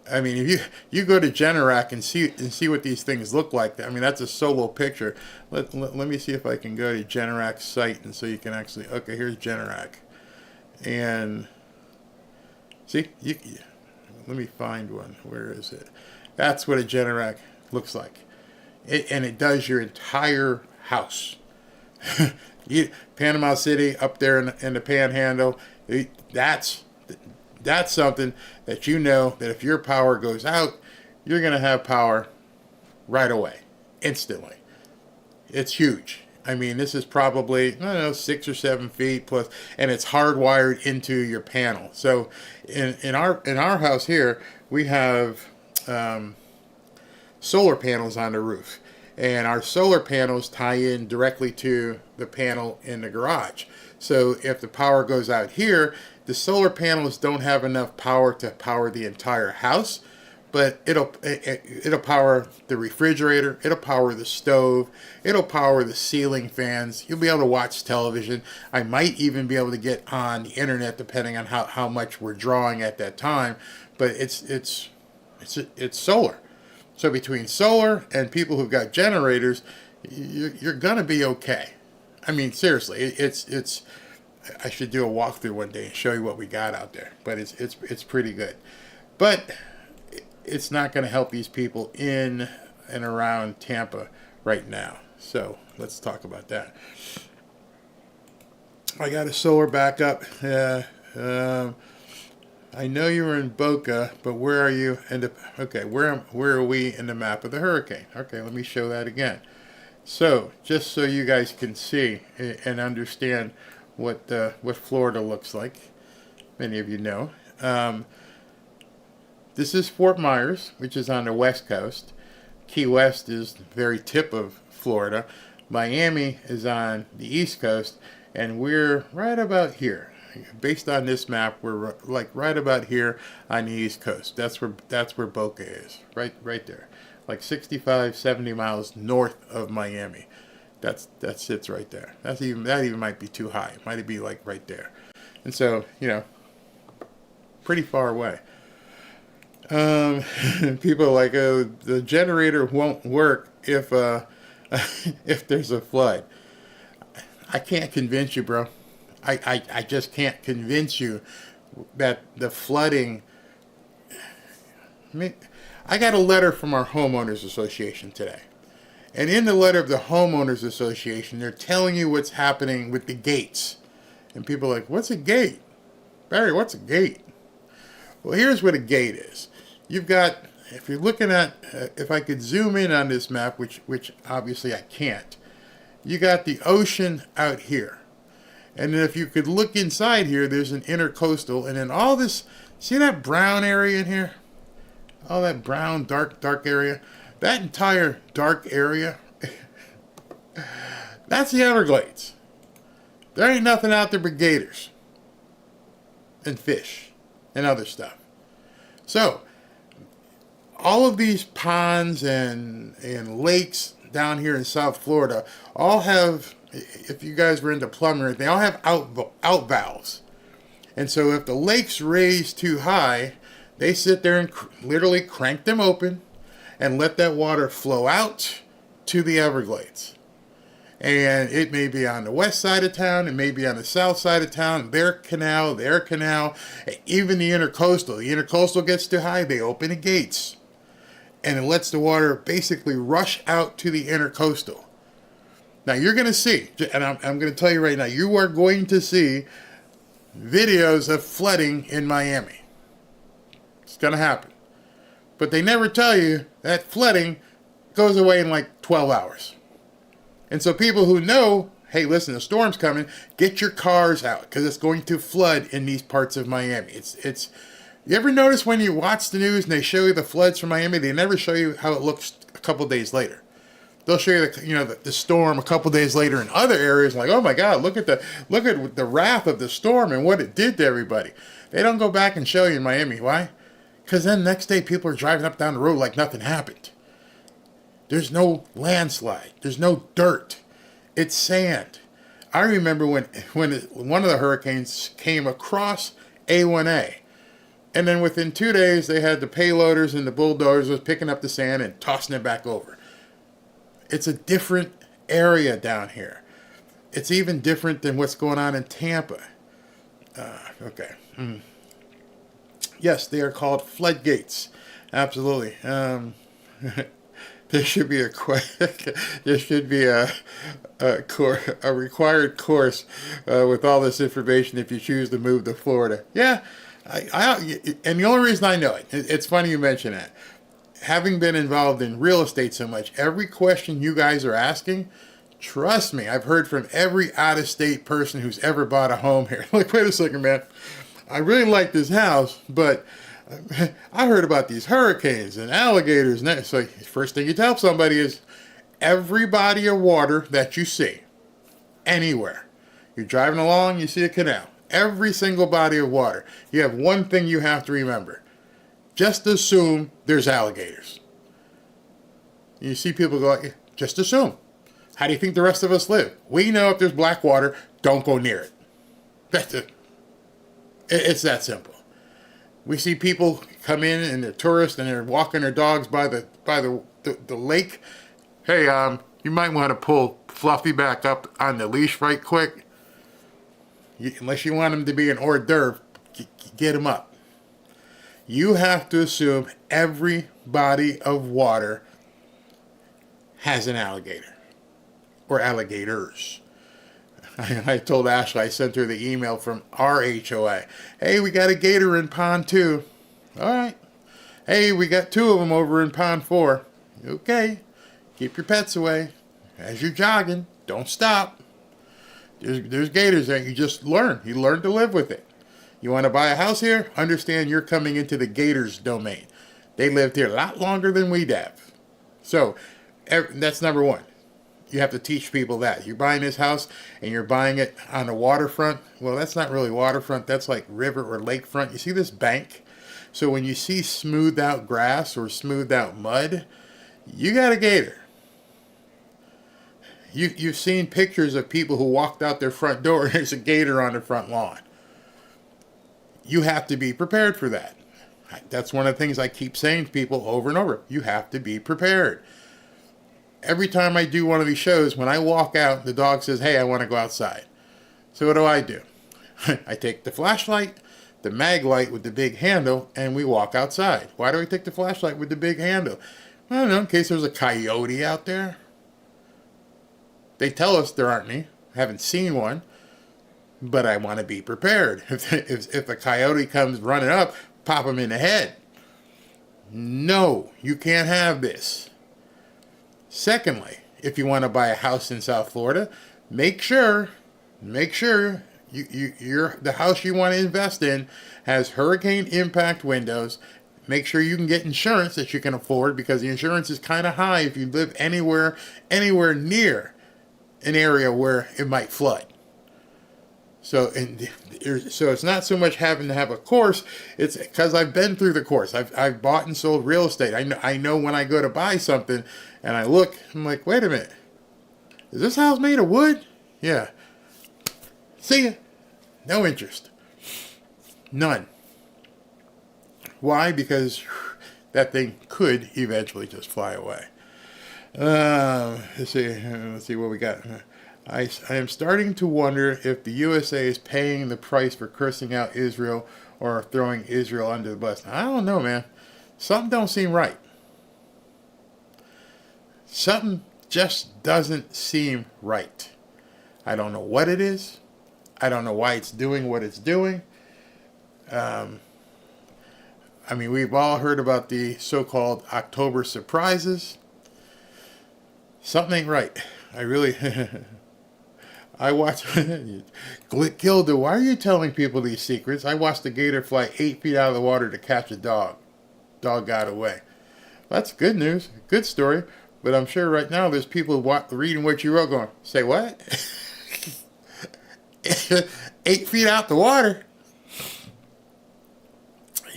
Speaker 5: I mean, if you go to Generac and see what these things look like. I mean, that's a solo picture. Let me see if I can go to Generac's site, and so you can actually. Okay, here's Generac, and see let me find one. Where is it? That's what a Generac looks like, and it does your entire house. Panama City up there in the Panhandle. That's something that you know that if your power goes out, you're going to have power right away, instantly. It's huge. I mean, this is probably, I don't know, 6 or 7 feet plus, and it's hardwired into your panel. So in our house here, we have solar panels on the roof. And our solar panels tie in directly to the panel in the garage. So if the power goes out here, the solar panels don't have enough power to power the entire house, but it'll power the refrigerator, it'll power the stove, it'll power the ceiling fans. You'll be able to watch television. I might even be able to get on the internet depending on how much we're drawing at that time. But it's solar. So between solar and people who've got generators, you're gonna be okay. I mean, seriously, it's. I should do a walkthrough one day and show you what we got out there. But it's pretty good. But it's not going to help these people in and around Tampa right now. So let's talk about that. I got a solar backup. I know you were in Boca, but where are you? Okay, where are we in the map of the hurricane? Okay, let me show that again. So just so you guys can see and understand what Florida looks like, many of you know. This is Fort Myers, which is on the west coast. Key West is the very tip of Florida. Miami is on the east coast, and we're right about here. Based on this map, we're like right about here on the east coast. That's where Boca is, right there, like 65, 70 miles north of Miami. That sits right there. That even might be too high. It might be like right there, and so pretty far away. People are like, oh, the generator won't work if there's a flood. I can't convince you, bro. I just can't convince you that the flooding. I got a letter from our homeowners association today. And in the letter of the homeowners association, they're telling you what's happening with the gates. And people are like, what's a gate? Barry, what's a gate? Well, here's what a gate is. You've got, if you're looking at, if I could zoom in on this map, which obviously I can't, you got the ocean out here. And then if you could look inside here, there's an intercoastal. And then all this, see that brown area in here? All that brown, dark area? That entire dark area, that's the Everglades. There ain't nothing out there but gators and fish and other stuff. So, all of these ponds and lakes down here in South Florida all have, if you guys were into plumbing, they all have out valves. And so if the lake's raised too high, they sit there and literally crank them open and let that water flow out to the Everglades. And it may be on the west side of town, it may be on the south side of town, their canal, even the intercoastal. The intercoastal gets too high, they open the gates. And it lets the water basically rush out to the intercoastal. Now you're going to see, and I'm going to tell you right now, you are going to see videos of flooding in Miami. It's going to happen. But they never tell you that flooding goes away in like 12 hours. And so people who know, hey, listen, the storm's coming, get your cars out because it's going to flood in these parts of Miami. It's. You ever notice when you watch the news and they show you the floods from Miami, they never show you how it looks a couple days later. They'll show you the storm a couple days later in other areas, like, oh my God, look at the wrath of the storm and what it did to everybody. They don't go back and show you in Miami. Why? Because then next day people are driving up down the road like nothing happened. There's no landslide. There's no dirt. It's sand. I remember when one of the hurricanes came across A1A. And then within 2 days, they had the payloaders and the bulldozers picking up the sand and tossing it back over. It's a different area down here. It's even different than what's going on in Tampa. Okay. Yes, they are called floodgates. Absolutely. There should be a required course with all this information if you choose to move to Florida. Yeah, and the only reason I know it, it's funny you mention that. Having been involved in real estate so much, every question you guys are asking, trust me, I've heard from every out-of-state person who's ever bought a home here. Like, wait a second, man. I really like this house, but I heard about these hurricanes and alligators. And so first thing you tell somebody is every body of water that you see anywhere. You're driving along, you see a canal. Every single body of water. You have one thing you have to remember. Just assume there's alligators. You see people go, just assume. How do you think the rest of us live? We know if there's black water, don't go near it. That's it. It's that simple. We see people come in and they're tourists and they're walking their dogs by the lake. Hey, you might want to pull Fluffy back up on the leash right quick. Unless you want him to be an hors d'oeuvre, get him up. You have to assume every body of water has an alligator or alligators. I told Ashley, I sent her the email from our HOA. Hey, we got a gator in pond 2. All right. Hey, we got 2 of them over in pond 4. Okay. Keep your pets away. As you're jogging, don't stop. There's gators there. You just learn. You learn to live with it. You want to buy a house here? Understand you're coming into the gators' domain. They lived here a lot longer than we have. So that's number one. You have to teach people that. You're buying this house and you're buying it on the waterfront. Well, that's not really waterfront. That's like river or lakefront. You see this bank? So when you see smoothed out grass or smoothed out mud, you got a gator. You've seen pictures of people who walked out their front door and there's a gator on the front lawn. You have to be prepared for that. That's one of the things I keep saying to people over and over. You have to be prepared. Every time I do one of these shows, when I walk out, the dog says, hey, I want to go outside. So what do? I take the flashlight, the mag light with the big handle, and we walk outside. Why do I take the flashlight with the big handle? I don't know, in case there's a coyote out there. They tell us there aren't any. I haven't seen one. But I want to be prepared. If a coyote comes running up, pop him in the head. No, you can't have this. Secondly, if you want to buy a house in South Florida, make sure the house you want to invest in has hurricane impact windows. Make sure you can get insurance that you can afford because the insurance is kind of high if you live anywhere near an area where it might flood. So it's not so much having to have a course. It's because I've been through the course. I've bought and sold real estate. I know when I go to buy something and I look, I'm like, wait a minute. Is this house made of wood? Yeah. See ya. No interest. None. Why? Because that thing could eventually just fly away. Let's see what we got. I am starting to wonder if the USA is paying the price for cursing out Israel or throwing Israel under the bus. I don't know, man. Something don't seem right. Something just doesn't seem right. I don't know what it is. I don't know why it's doing what it's doing. I mean, we've all heard about the so-called October surprises. Something ain't right. I really... I watched... Gilda, why are you telling people these secrets? I watched the gator fly 8 feet out of the water to catch a dog. Dog got away. That's good news. Good story. But I'm sure right now there's people reading what you wrote going, say what? 8 feet out the water?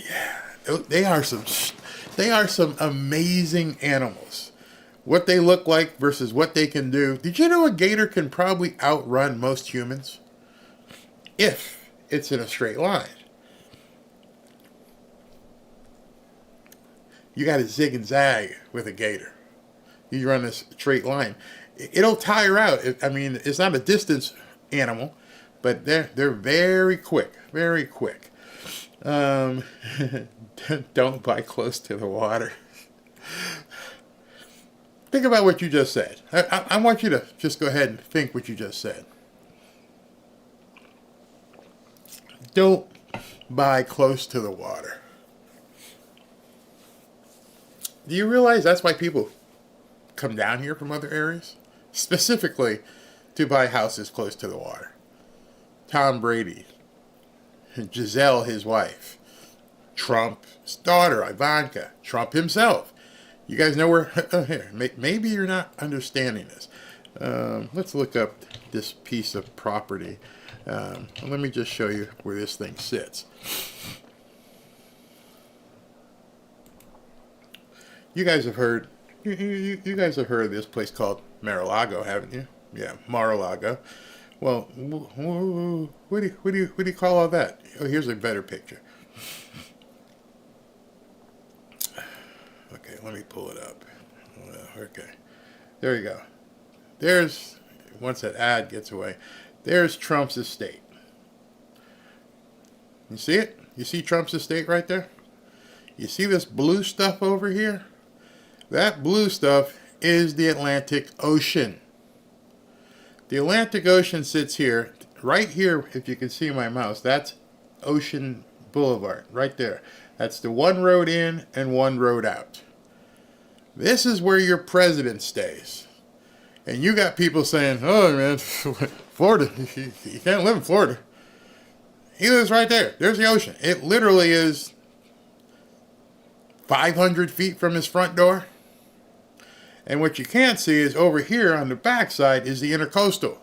Speaker 5: Yeah. They are some amazing animals. What they look like versus what they can do. Did you know a gator can probably outrun most humans? If it's in a straight line. You got to zig and zag with a gator. You run a straight line. It'll tire out. I mean, it's not a distance animal, but they're very quick. Very quick. Don't buy close to the water. Think about what you just said. I want you to just go ahead and think what you just said. Don't buy close to the water. Do you realize that's why people come down here from other areas? Specifically to buy houses close to the water. Tom Brady, Giselle, his wife, Trump's daughter, Ivanka, Trump himself. You guys know where... here, maybe you're not understanding this. Let's look up this piece of property. Let me just show you where this thing sits. You guys have heard... You guys have heard of this place called Mar-a-Lago, haven't you? Yeah, Mar-a-Lago. Well, what do you call all that? Oh, here's a better picture. Okay, let me pull it up. Okay, there you go. There's, once that ad gets away, there's Trump's estate. You see it? You see Trump's estate right there? You see this blue stuff over here? That blue stuff is the Atlantic Ocean. The Atlantic Ocean sits here, right here, if you can see my mouse, that's Ocean Boulevard, right there. That's the one road in and one road out. This is where your president stays. And you got people saying, oh man, Florida, you can't live in Florida. He lives right there. There's the ocean. It literally is 500 feet from his front door. And what you can't see is over here on the backside is the intercoastal.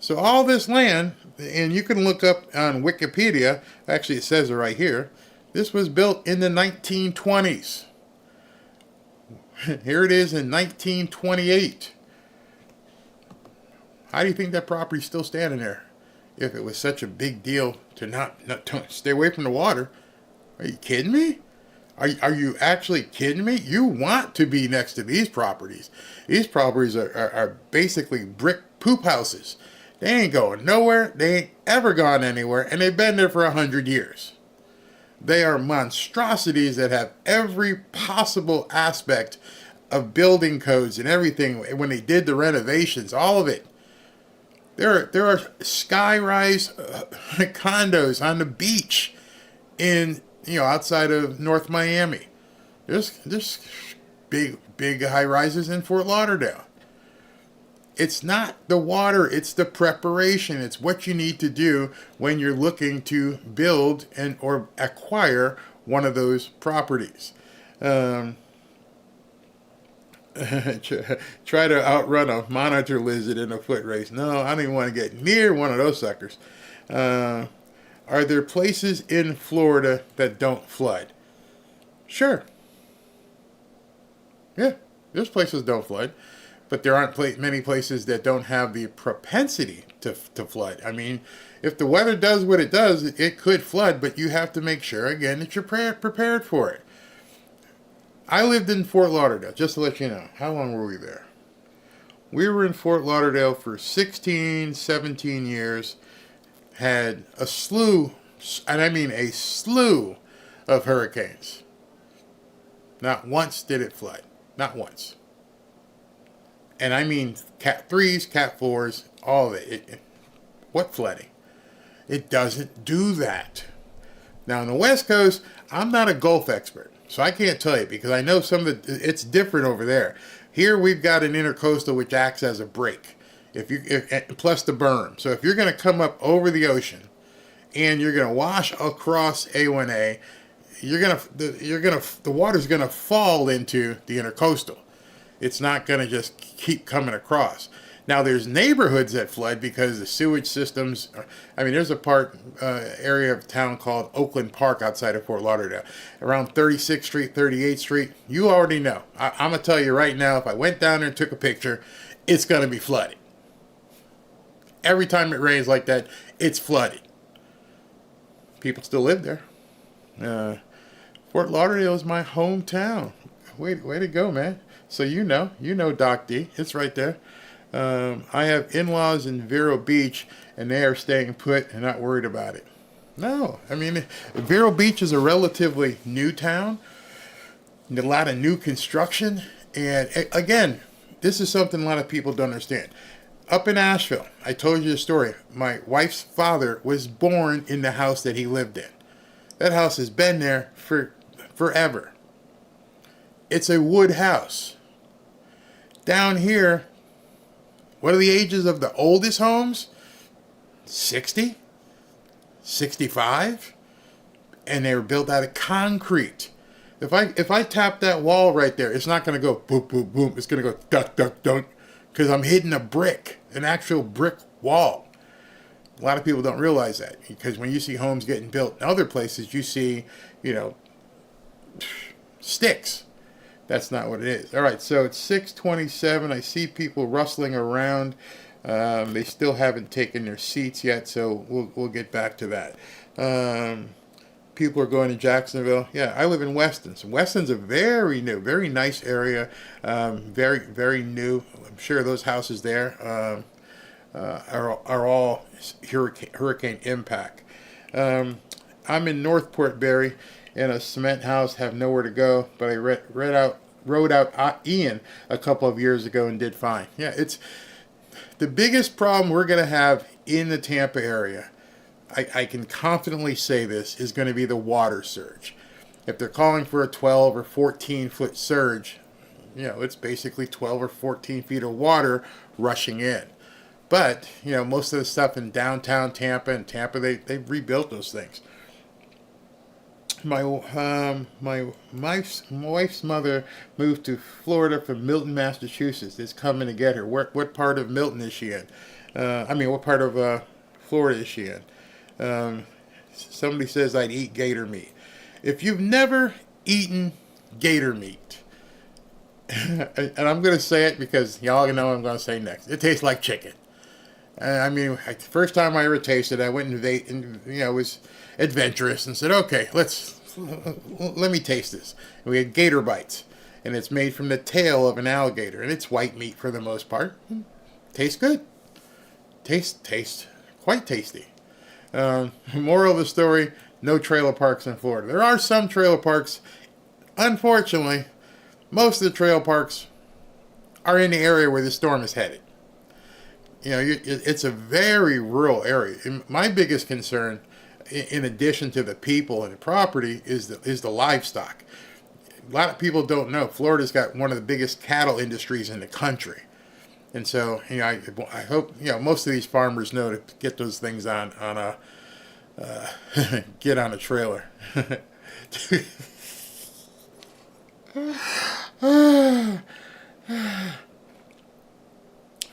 Speaker 5: So all this land, and you can look up on Wikipedia, actually it says it right here, this was built in the 1920s. Here it is in 1928. How do you think that property's still standing there? If it was such a big deal to not stay away from the water. Are you kidding me? Are you actually kidding me? You want to be next to these properties. These properties are basically brick poop houses. They ain't going nowhere. They ain't ever gone anywhere. And they've been there for 100 years. They are monstrosities that have every possible aspect of building codes and everything. When they did the renovations, all of it. There are sky-rise condos on the beach in, outside of North Miami. There's big high-rises in Fort Lauderdale. It's not the water, it's the preparation. It's what you need to do when you're looking to build or acquire one of those properties. Try to outrun a monitor lizard in a foot race. No, I don't even want to get near one of those suckers. Are there places in Florida that don't flood? Sure. Yeah, there's places that don't flood. But there aren't many places that don't have the propensity to flood. I mean, if the weather does what it does, it could flood, but you have to make sure, again, that you're prepared for it. I lived in Fort Lauderdale, just to let you know. How long were we there? We were in Fort Lauderdale for 16, 17 years, had a slew, and I mean a slew of hurricanes. Not once did it flood. Not once. And I mean Cat 3s, Cat 4s, all of it. What flooding? It doesn't do that. Now on the West Coast, I'm not a Gulf expert, so I can't tell you because I know it's different over there. Here we've got an intercoastal which acts as a break, plus the berm. So if you're going to come up over the ocean and you're going to wash across A1A, the water's going to fall into the intercoastal. It's not going to just keep coming across. Now there's neighborhoods that flood because the sewage systems. There's a area of town called Oakland Park outside of Fort Lauderdale, around 36th Street, 38th Street. You already know. I'm gonna tell you right now. If I went down there and took a picture, it's gonna be flooded. Every time it rains like that, it's flooded. People still live there. Fort Lauderdale is my hometown. Way to go, man. So you know Doc D. It's right there. I have in-laws in Vero Beach, and they are staying put and not worried about it. No, Vero Beach is a relatively new town, and a lot of new construction. And again, this is something a lot of people don't understand. Up in Asheville, I told you the story. My wife's father was born in the house that he lived in. That house has been there for forever. It's a wood house. Down here, what are the ages of the oldest homes? 60? 65? And they were built out of concrete. If I tap that wall right there, it's not going to go boom, boom, boom. It's going to go duck, duck, duck, because I'm hitting a brick, an actual brick wall. A lot of people don't realize that, because when you see homes getting built in other places, you see, sticks. That's not what it is. All right, so it's 6:27. I see people rustling around. They still haven't taken their seats yet, so we'll get back to that. People are going to Jacksonville. Yeah, I live in Weston. So Weston's a very new, very nice area. Very, very new. I'm sure those houses there are all hurricane impact. I'm in Northport Barry. In a cement house, have nowhere to go, but I rode out Ian a couple of years ago and did fine. Yeah, it's the biggest problem we're going to have in the Tampa area. I can confidently say this is going to be the water surge. If they're calling for a 12 or 14 foot surge, it's basically 12 or 14 feet of water rushing in. But most of the stuff in downtown Tampa and Tampa, they've rebuilt those things. My wife's mother moved to Florida from Milton, Massachusetts. Is coming to get her. What part of Milton is she in? What part of Florida is she in? Somebody says I'd eat gator meat. If you've never eaten gator meat, and I'm going to say it because y'all know what I'm going to say next. It tastes like chicken. The first time I ever tasted it, I went and was adventurous and said, okay, let me taste this. And we had gator bites, and it's made from the tail of an alligator, and it's white meat for the most part. Tastes good. Tastes quite tasty. Moral of the story, no trailer parks in Florida. There are some trailer parks. Unfortunately, most of the trailer parks are in the area where the storm is headed. It's a very rural area. And my biggest concern, in addition to the people and the property, is the livestock. A lot of people don't know Florida's got one of the biggest cattle industries in the country, and so I hope most of these farmers know to get those things on a get on a trailer.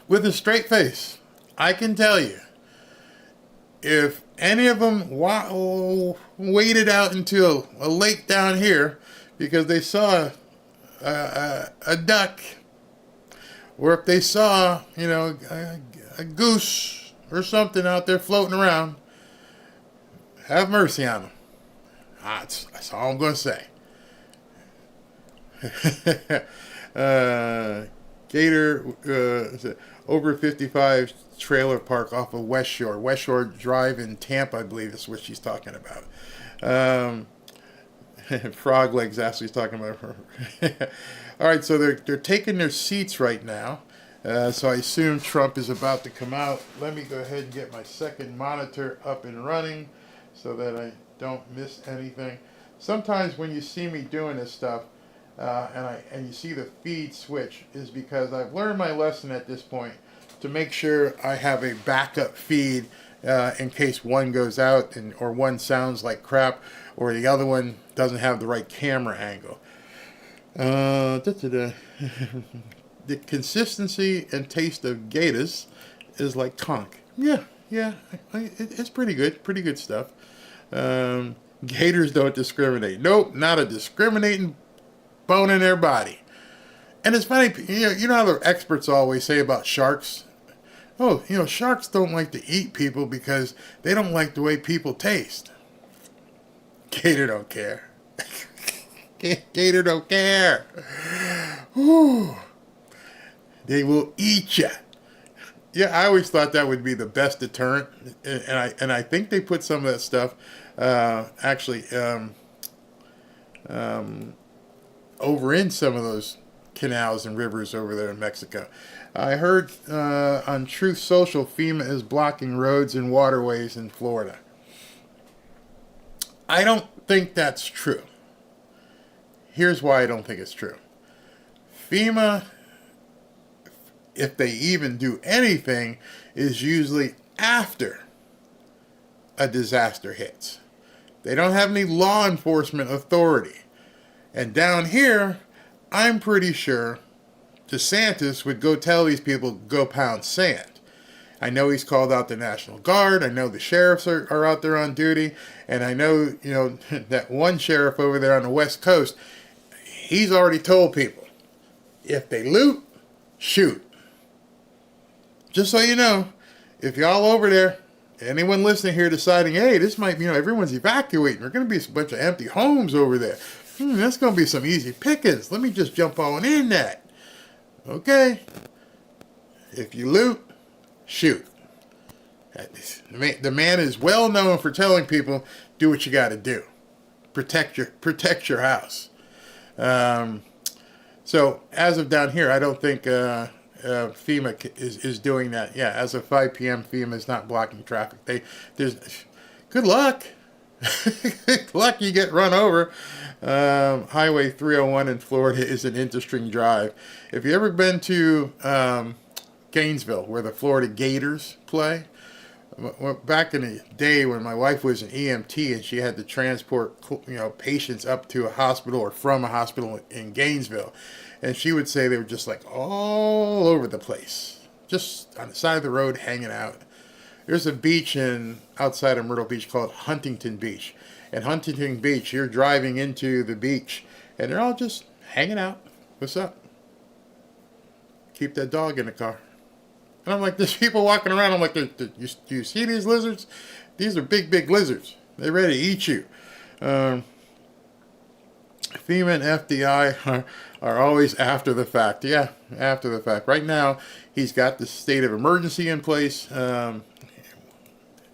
Speaker 5: With a straight face, I can tell you, if any of them waded out into a lake down here because they saw a duck, or if they saw, a goose or something out there floating around, have mercy on them. That's all I'm going to say. Gator over 55 trailer park off of West Shore Drive in Tampa, I believe is what she's talking about. Frog Legs actually is talking about her. All right, so they're taking their seats right now. So I assume Trump is about to come out. Let me go ahead and get my second monitor up and running so that I don't miss anything. Sometimes when you see me doing this stuff, and you see the feed switch, is because I've learned my lesson at this point to make sure I have a backup feed in case one goes out or one sounds like crap or the other one doesn't have the right camera angle. The consistency and taste of Gators is like conch. Yeah, it's pretty good stuff. Gators don't discriminate. Nope, not a discriminating bone in their body. And it's funny, you know how the experts always say about sharks? Oh, sharks don't like to eat people because they don't like the way people taste. Gator don't care. Gator don't care. Whew. They will eat you. Yeah, I always thought that would be the best deterrent, and I think they put some of that stuff over in some of those canals and rivers over there in Mexico. I heard on Truth Social, FEMA is blocking roads and waterways in Florida. I don't think that's true. Here's why I don't think it's true. FEMA, if they even do anything, is usually after a disaster hits. They don't have any law enforcement authority. And down here, I'm pretty sure DeSantis would go tell these people, go pound sand. I know he's called out the National Guard. I know the sheriffs are out there on duty. And I know, that one sheriff over there on the West Coast, he's already told people, if they loot, shoot. Just so you know, if y'all over there, anyone listening here deciding, hey, this might, everyone's evacuating. There's going to be a bunch of empty homes over there. That's going to be some easy pickings. Let me just jump on in that. Okay? If you loot, shoot. The man is well known for telling people, do what you got to do. Protect your house. So as of down here, I don't think FEMA is doing that. Yeah, as of 5 p.m., FEMA is not blocking traffic. There's good luck. Good luck you get run over. Highway 301 in Florida is an interesting drive. If you ever been to Gainesville, where the Florida Gators play, back in the day when my wife was an EMT and she had to transport patients up to a hospital or from a hospital in Gainesville, and she would say they were just like all over the place, just on the side of the road hanging out. There's a beach outside of Myrtle Beach called Huntington Beach. At Huntington Beach, you're driving into the beach, and they're all just hanging out. What's up? Keep that dog in the car. And I'm like, there's people walking around. I'm like, do you see these lizards? These are big, big lizards. They're ready to eat you. FEMA and FDI are always after the fact. Yeah, after the fact. Right now, he's got the state of emergency in place.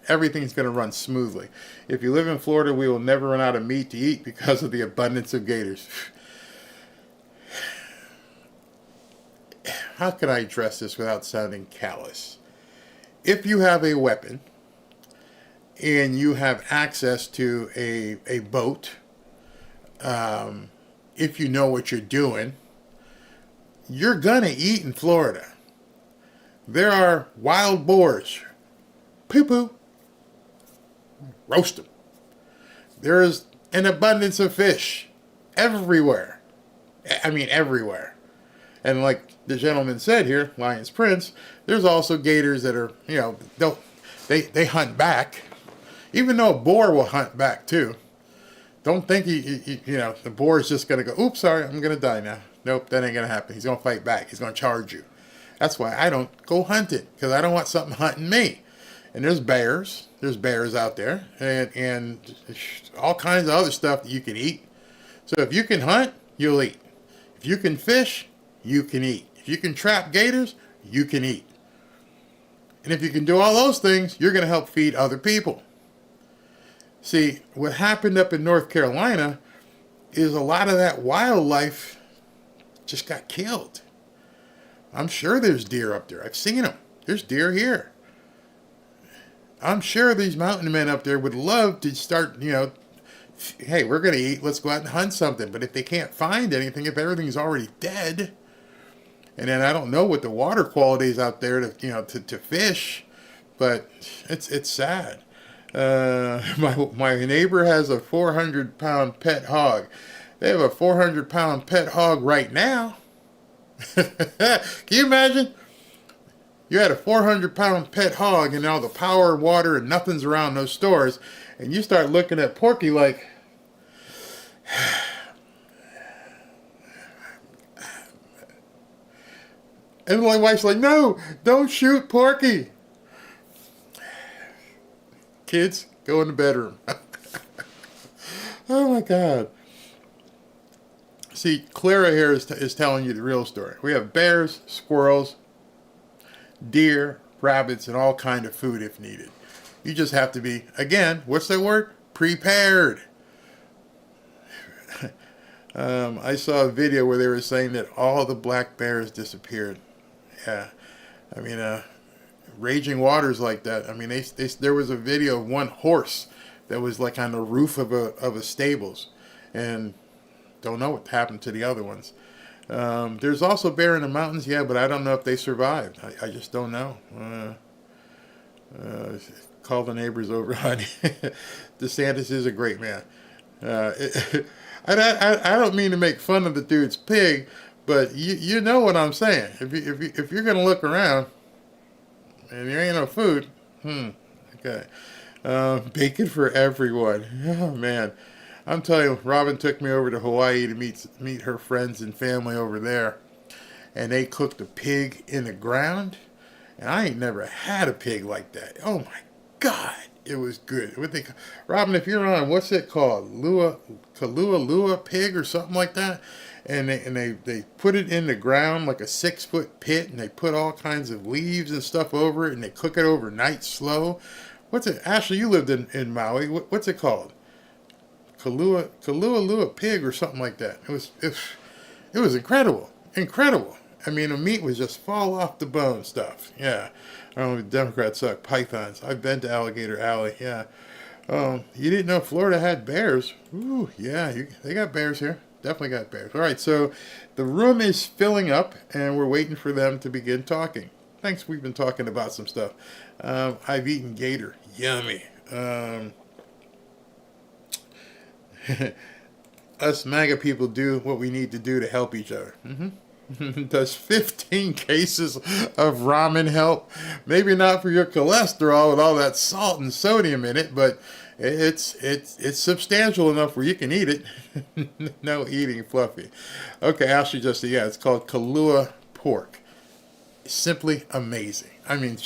Speaker 5: Everything's going to run smoothly. If you live in Florida, we will never run out of meat to eat because of the abundance of gators. How can I address this without sounding callous? If you have a weapon and you have access to a boat, if you know what you're doing, you're going to eat in Florida. There are wild boars. Poo-poo. Roast them. There is an abundance of fish everywhere. I mean, everywhere. And like the gentleman said here, Lion's Prince, there's also gators that are, they hunt back. Even though a boar will hunt back too. Don't think the boar is just going to go, oops, sorry, I'm going to die now. Nope, that ain't going to happen. He's going to fight back. He's going to charge you. That's why I don't go hunting, because I don't want something hunting me. And there's bears. There's bears out there. And all kinds of other stuff that you can eat. So if you can hunt, you'll eat. If you can fish, you can eat. If you can trap gators, you can eat. And if you can do all those things, you're going to help feed other people. See, what happened up in North Carolina is a lot of that wildlife just got killed. I'm sure there's deer up there. I've seen them. There's deer here. I'm sure these mountain men up there would love to start, hey, we're going to eat, let's go out and hunt something. But if they can't find anything, if everything's already dead, and then I don't know what the water quality is out there to fish, but it's sad. My neighbor has a 400-pound pet hog. They have a 400-pound pet hog right now. Can you imagine? You had a 400-pound pet hog and all the power and water and nothing's around those stores, and you start looking at Porky like, and my wife's like, no, don't shoot Porky. Kids, go in the bedroom. Oh my God. See, Clara here is telling you the real story. We have bears, squirrels, deer, rabbits, and all kind of food if needed. You just have to be, again, what's that word? Prepared. I saw a video where they were saying that all the black bears disappeared. Yeah. I mean, raging waters like that. I mean, there was a video of one horse that was like on the roof of a stables, and don't know what happened to the other ones. There's also bear in the mountains, yeah, but I don't know if they survived. I just don't know. Call the neighbors over, honey. DeSantis is a great man. I don't mean to make fun of the dude's pig, but you know what I'm saying. If you're gonna look around and there ain't no food, okay. Bacon for everyone. Oh man. I'm telling you, Robin took me over to Hawaii to meet her friends and family over there. And they cooked a pig in the ground. And I ain't never had a pig like that. Oh my God, it was good. Robin, if you're on, what's it called? Kalua pig or something like that? And they put it in the ground like a 6-foot pit, and they put all kinds of leaves and stuff over it, and they cook it overnight slow. What's it? Ashley, you lived in Maui. What's it called? Kalua pig or something like that. It was incredible. I mean, the meat was just fall off the bone stuff. Yeah. I don't know if Democrats suck. Pythons. I've been to Alligator Alley. Yeah. You didn't know Florida had bears. Ooh, yeah. They got bears here. Definitely got bears. All right. So the room is filling up, and we're waiting for them to begin talking. Thanks. We've been talking about some stuff. I've eaten gator. Yummy. Us MAGA people do what we need to do to help each other. Does 15 cases of ramen help? Maybe not for your cholesterol with all that salt and sodium in it, but it's substantial enough where you can eat it. No eating fluffy. Okay, Ashley just said, yeah, it's called Kalua pork. Simply amazing. I mean,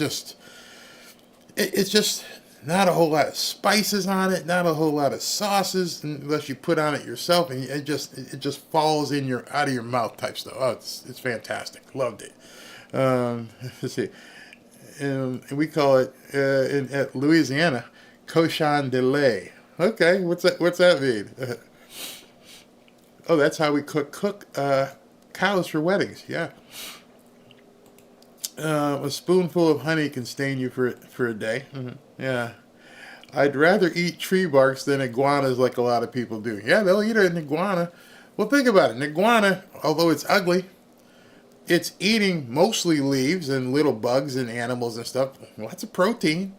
Speaker 5: it's just not a whole lot of spices on it, not a whole lot of sauces unless you put on it yourself, and it just falls out of your mouth type stuff. Oh, it's fantastic. Loved it. Let's see, and we call it at Louisiana cochon de lait. Okay, what's that mean? Oh, that's how we cook cows for weddings. Yeah. A spoonful of honey can stain you for a day. Yeah. I'd rather eat tree barks than iguanas like a lot of people do. Yeah, they'll eat an iguana. Well, think about it. An iguana, although it's ugly, it's eating mostly leaves and little bugs and animals and stuff. Lots of protein.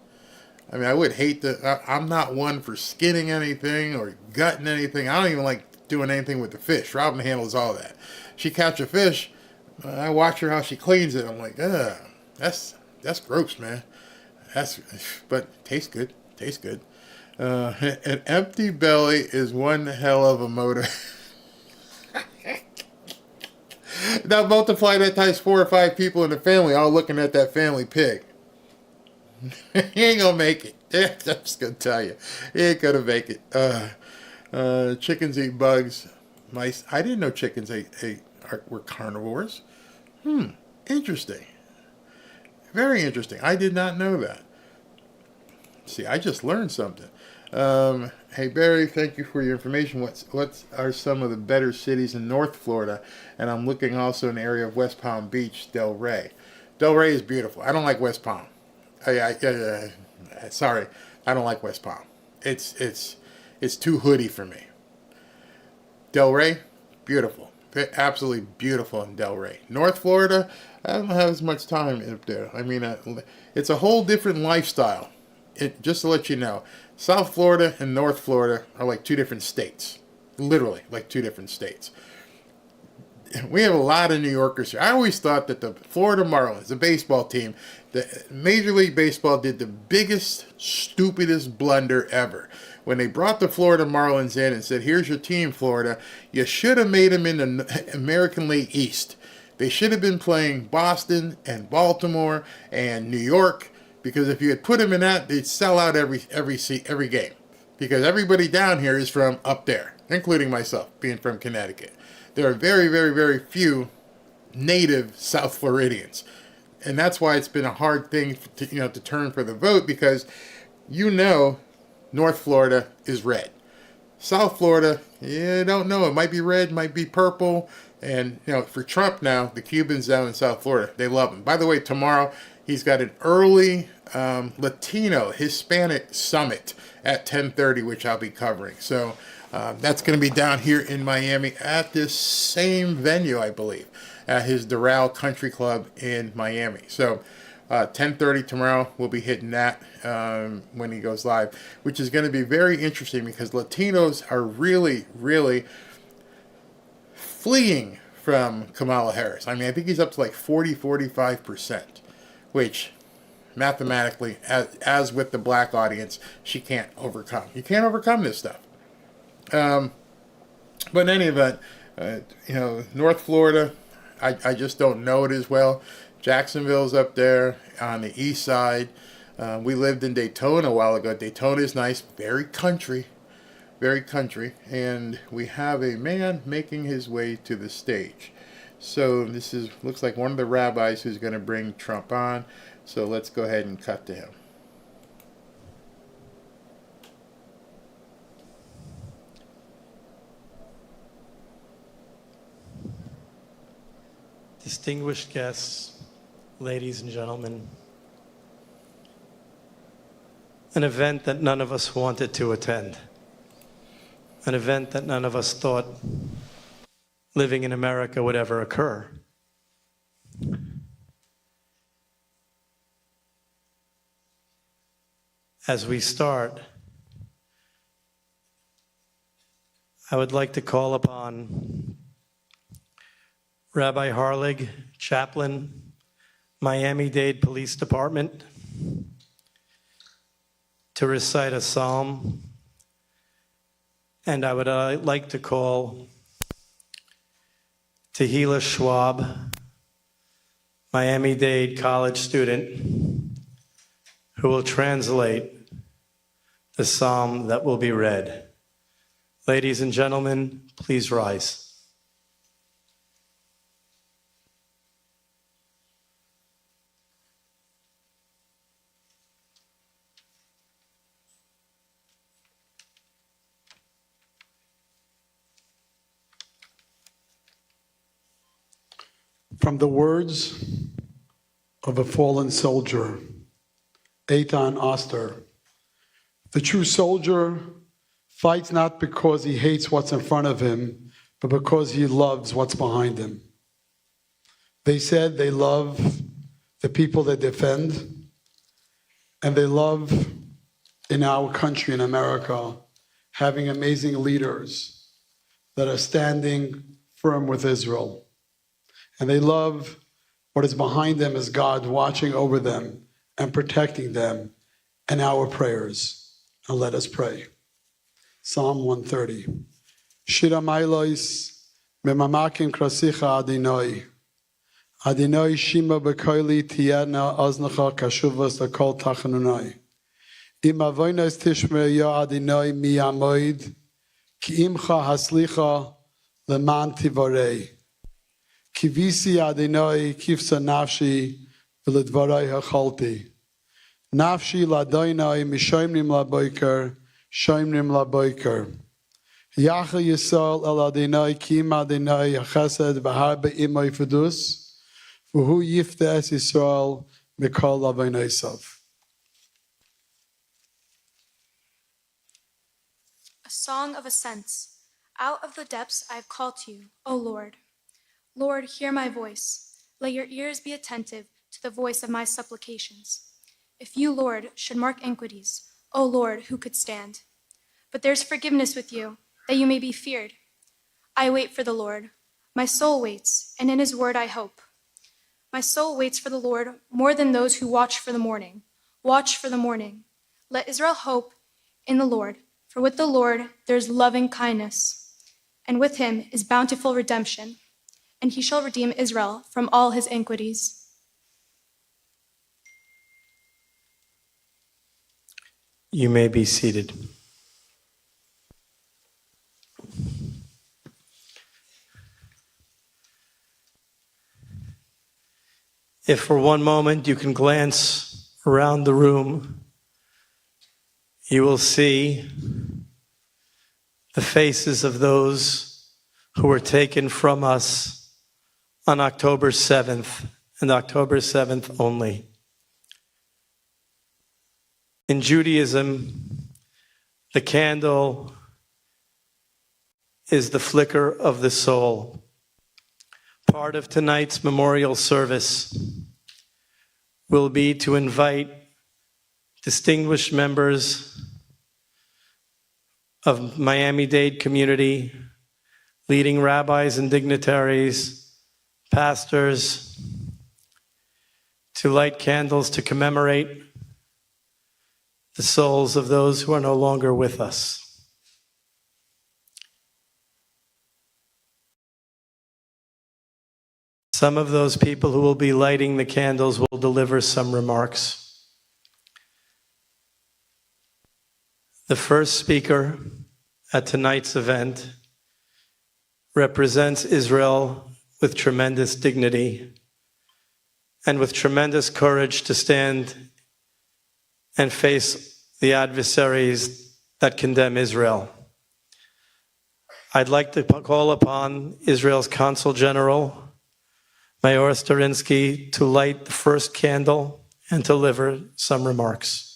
Speaker 5: I mean, I would hate I'm not one for skinning anything or gutting anything. I don't even like doing anything with the fish. Robin handles all that. She catch a fish, I watch her how she cleans it. I'm like, ugh, that's gross, man. But tastes good. Tastes good. An empty belly is one hell of a motor. Now multiply that times 4 or 5 people in the family all looking at that family pig. He ain't gonna make it. I'm just gonna tell you, he ain't gonna make it. Chickens eat bugs. Mice. I didn't know chickens were carnivores. Interesting. Very interesting. I did not know that. See, I just learned something. Hey Barry, thank you for your information. What are some of the better cities in North Florida? And I'm looking also in the area of West Palm Beach, Delray. Delray is beautiful. I don't like West Palm. Sorry, I don't like West Palm. It's too hoodie for me. Delray, beautiful. Absolutely beautiful in Delray. North Florida, I don't have as much time up there. I mean, it's a whole different lifestyle. Just to let you know, South Florida and North Florida are like two different states. Literally, like two different states. We have a lot of New Yorkers here. I always thought that the Florida Marlins, the baseball team, the Major League Baseball did the biggest, stupidest blunder ever. When they brought the Florida Marlins in and said, here's your team, Florida, you should have made them in the American League East. They should have been playing Boston and Baltimore and New York, because if you had put them in that, they'd sell out every game. Because everybody down here is from up there, including myself, being from Connecticut. There are very, very, very few native South Floridians. And that's why it's been a hard thing to turn for the vote, because North Florida is red. South Florida, you don't know. It might be red, might be purple. And, for Trump now, the Cubans down in South Florida, they love him. By the way, tomorrow, he's got an early Latino, Hispanic summit at 10:30, which I'll be covering. So that's going to be down here in Miami at this same venue, I believe, at his Doral Country Club in Miami. So 10:30 tomorrow, we'll be hitting that when he goes live, which is going to be very interesting because Latinos are really, really fleeing from Kamala Harris. I mean, I think he's up to like 45%, which mathematically, as with the black audience, she can't overcome. You can't overcome this stuff. But in any event, North Florida, I just don't know it as well. Jacksonville's up there on the east side. We lived in Daytona a while ago. Daytona is nice, very country, and we have a man making his way to the stage. So this looks like one of the rabbis who's going to bring Trump on. So let's go ahead and cut to him.
Speaker 6: Distinguished guests, ladies and gentlemen, an event that none of us wanted to attend, an event that none of us thought living in America would ever occur. As we start, I would like to call upon Rabbi Harlig, chaplain, Miami-Dade Police Department, to recite a psalm. And I would like to call Tehillah Schwab, Miami-Dade college student, who will translate the psalm that will be read. Ladies and gentlemen, please rise.
Speaker 7: From the words of a fallen soldier, Eitan Oster, the true soldier fights not because he hates what's in front of him, but because he loves what's behind him. They said they love the people they defend, and they love in our country, in America, having amazing leaders that are standing firm with Israel. And they love what is behind them as God watching over them and protecting them and our prayers. And let us pray. Psalm 130. Shira Mailois memamakim krasicha Adinoi. Adinoi shima bekoili tiyadna aznacha kashuvas lakol tachanunai. Im avoinos tishmer ya Adinoi miyamoid ki imcha haslicha leman tivarei. Kivisi Adonai kivsa nafshi v'ledvarai hachalti. Nafshi l'Adonai mishaymnim laboiker, shaymnim laboiker. Yacha Yisrael el Adonai kim Adonai hachesed v'harbe imay fedus, v'hu yifte es Yisrael mikol avonaisav.
Speaker 8: A song of ascents. Out of the depths I have called to you, O Lord. Lord, hear my voice. Let your ears be attentive to the voice of my supplications. If you, Lord, should mark iniquities, O Lord, who could stand? But there's forgiveness with you, that you may be feared. I wait for the Lord. My soul waits, and in his word I hope. My soul waits for the Lord more than those who watch for the morning. Watch for the morning. Let Israel hope in the Lord, for with the Lord there is loving kindness, and with him is bountiful redemption, and he shall redeem Israel from all his iniquities.
Speaker 6: You may be seated. If for one moment you can glance around the room, you will see the faces of those who were taken from us on October 7th, and October 7th only. In Judaism, the candle is the flicker of the soul. Part of tonight's memorial service will be to invite distinguished members of Miami-Dade community, leading rabbis and dignitaries, pastors, to light candles to commemorate the souls of those who are no longer with us. Some of those people who will be lighting the candles will deliver some remarks. The first speaker at tonight's event represents Israel with tremendous dignity and with tremendous courage to stand and face the adversaries that condemn Israel. I'd like to call upon Israel's Consul General, Mayor Sterinsky, to light the first candle and deliver some remarks.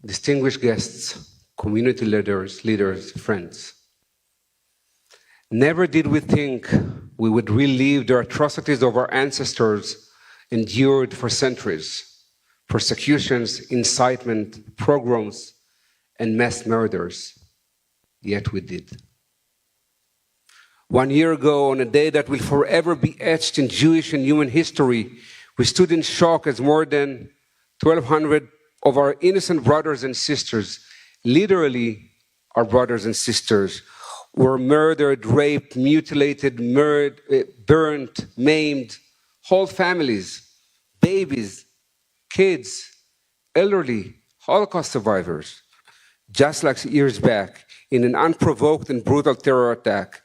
Speaker 9: Distinguished guests, community leaders, friends. Never did we think we would relive the atrocities of our ancestors endured for centuries: persecutions, incitement, pogroms, and mass murders. Yet we did. 1 year ago, on a day that will forever be etched in Jewish and human history, we stood in shock as more than 1,200 of our innocent brothers and sisters, literally our brothers and sisters, were murdered, raped, mutilated, burnt, maimed, whole families, babies, kids, elderly, Holocaust survivors. Just like years back, in an unprovoked and brutal terror attack,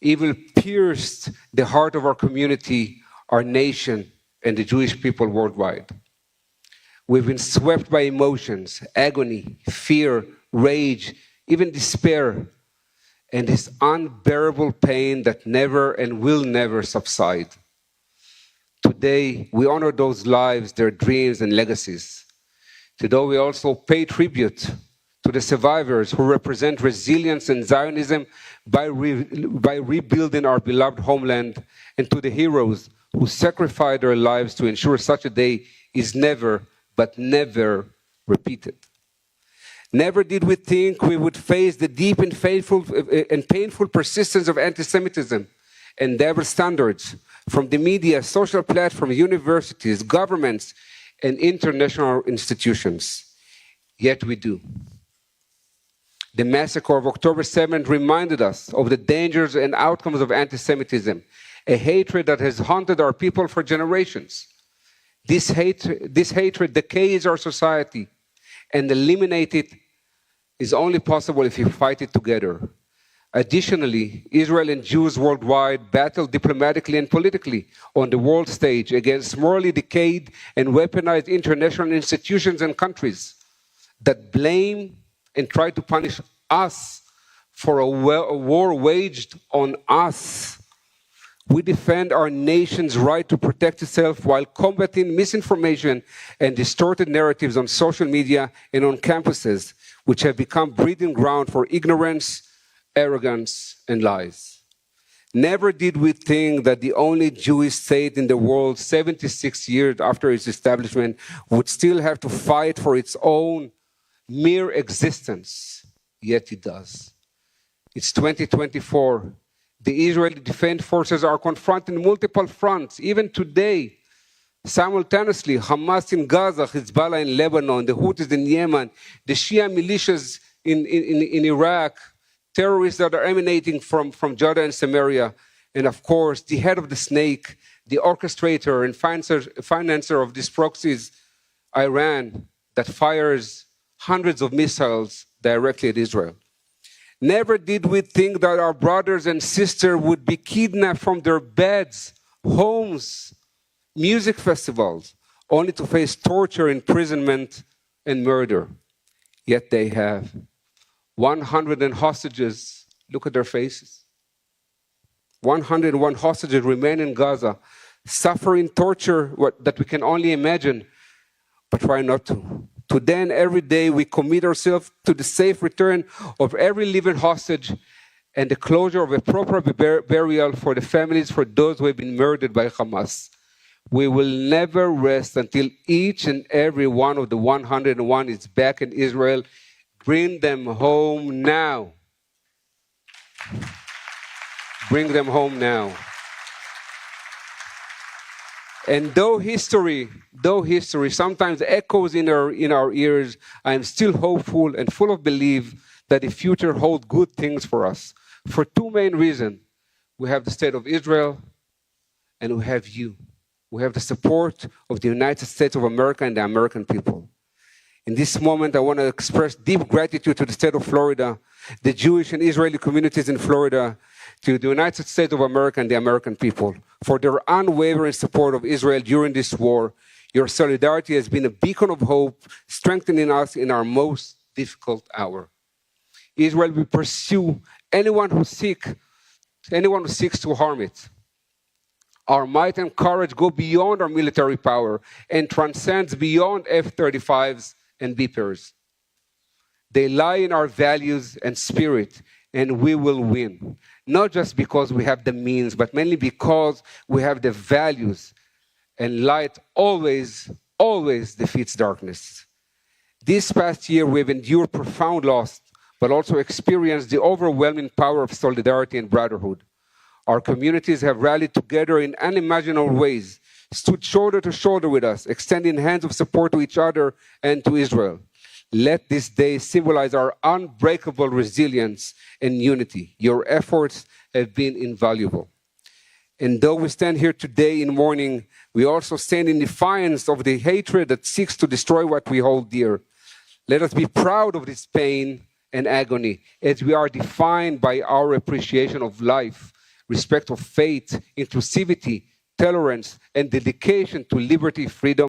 Speaker 9: evil pierced the heart of our community, our nation, and the Jewish people worldwide. We've been swept by emotions, agony, fear, rage, even despair, and this unbearable pain that never and will never subside. Today, we honor those lives, their dreams and legacies. Today, we also pay tribute to the survivors who represent resilience and Zionism by rebuilding our beloved homeland, and to the heroes who sacrificed their lives to ensure such a day is never, but never repeated. Never did we think we would face the deep and painful persistence of anti-Semitism and double standards from the media, social platforms, universities, governments, and international institutions. Yet we do. The massacre of October 7th reminded us of the dangers and outcomes of anti-Semitism, a hatred that has haunted our people for generations. This hatred decays our society, and eliminate it is only possible if we fight it together. Additionally, Israel and Jews worldwide battle diplomatically and politically on the world stage against morally decayed and weaponized international institutions and countries that blame and try to punish us for a war waged on us. We defend our nation's right to protect itself while combating misinformation and distorted narratives on social media and on campuses, which have become breeding ground for ignorance, arrogance, and lies. Never did we think that the only Jewish state in the world, 76 years after its establishment, would still have to fight for its own mere existence. Yet it does. It's 2024. The Israeli Defense Forces are confronting multiple fronts, even today. Simultaneously, Hamas in Gaza, Hezbollah in Lebanon, the Houthis in Yemen, the Shia militias in Iraq, terrorists that are emanating from Judah and Samaria, and of course, the head of the snake, the orchestrator and financer of these proxies, Iran, that fires hundreds of missiles directly at Israel. Never did we think that our brothers and sisters would be kidnapped from their beds, homes, music festivals, only to face torture, imprisonment, and murder. Yet they have. 100 hostages, look at their faces. 101 hostages remain in Gaza, suffering torture that we can only imagine, but try not to. Today and every day, we commit ourselves to the safe return of every living hostage and the closure of a proper burial for the families for those who have been murdered by Hamas. We will never rest until each and every one of the 101 is back in Israel. Bring them home now. Bring them home now. And though history sometimes echoes in our ears, I am still hopeful and full of belief that the future holds good things for us. For two main reasons. We have the state of Israel, and we have you. We have the support of the United States of America and the American people. In this moment, I want to express deep gratitude to the state of Florida, the Jewish and Israeli communities in Florida, to the United States of America and the American people for their unwavering support of Israel during this war. Your solidarity has been a beacon of hope, strengthening us in our most difficult hour. Israel will pursue anyone who seeks to harm it. Our might and courage go beyond our military power and transcends beyond F-35s and beepers. They lie in our values and spirit, and we will win. Not just because we have the means, but mainly because we have the values. And light always, always defeats darkness. This past year, we've endured profound loss, but also experienced the overwhelming power of solidarity and brotherhood. Our communities have rallied together in unimaginable ways, stood shoulder to shoulder with us, extending hands of support to each other and to Israel. Let this day symbolize our unbreakable resilience and unity. Your efforts have been invaluable. And though we stand here today in mourning, we also stand in defiance of the hatred that seeks to destroy what we hold dear. Let us be proud of this pain and agony as we are defined by our appreciation of life, respect of faith, inclusivity, tolerance, and dedication to liberty, freedom,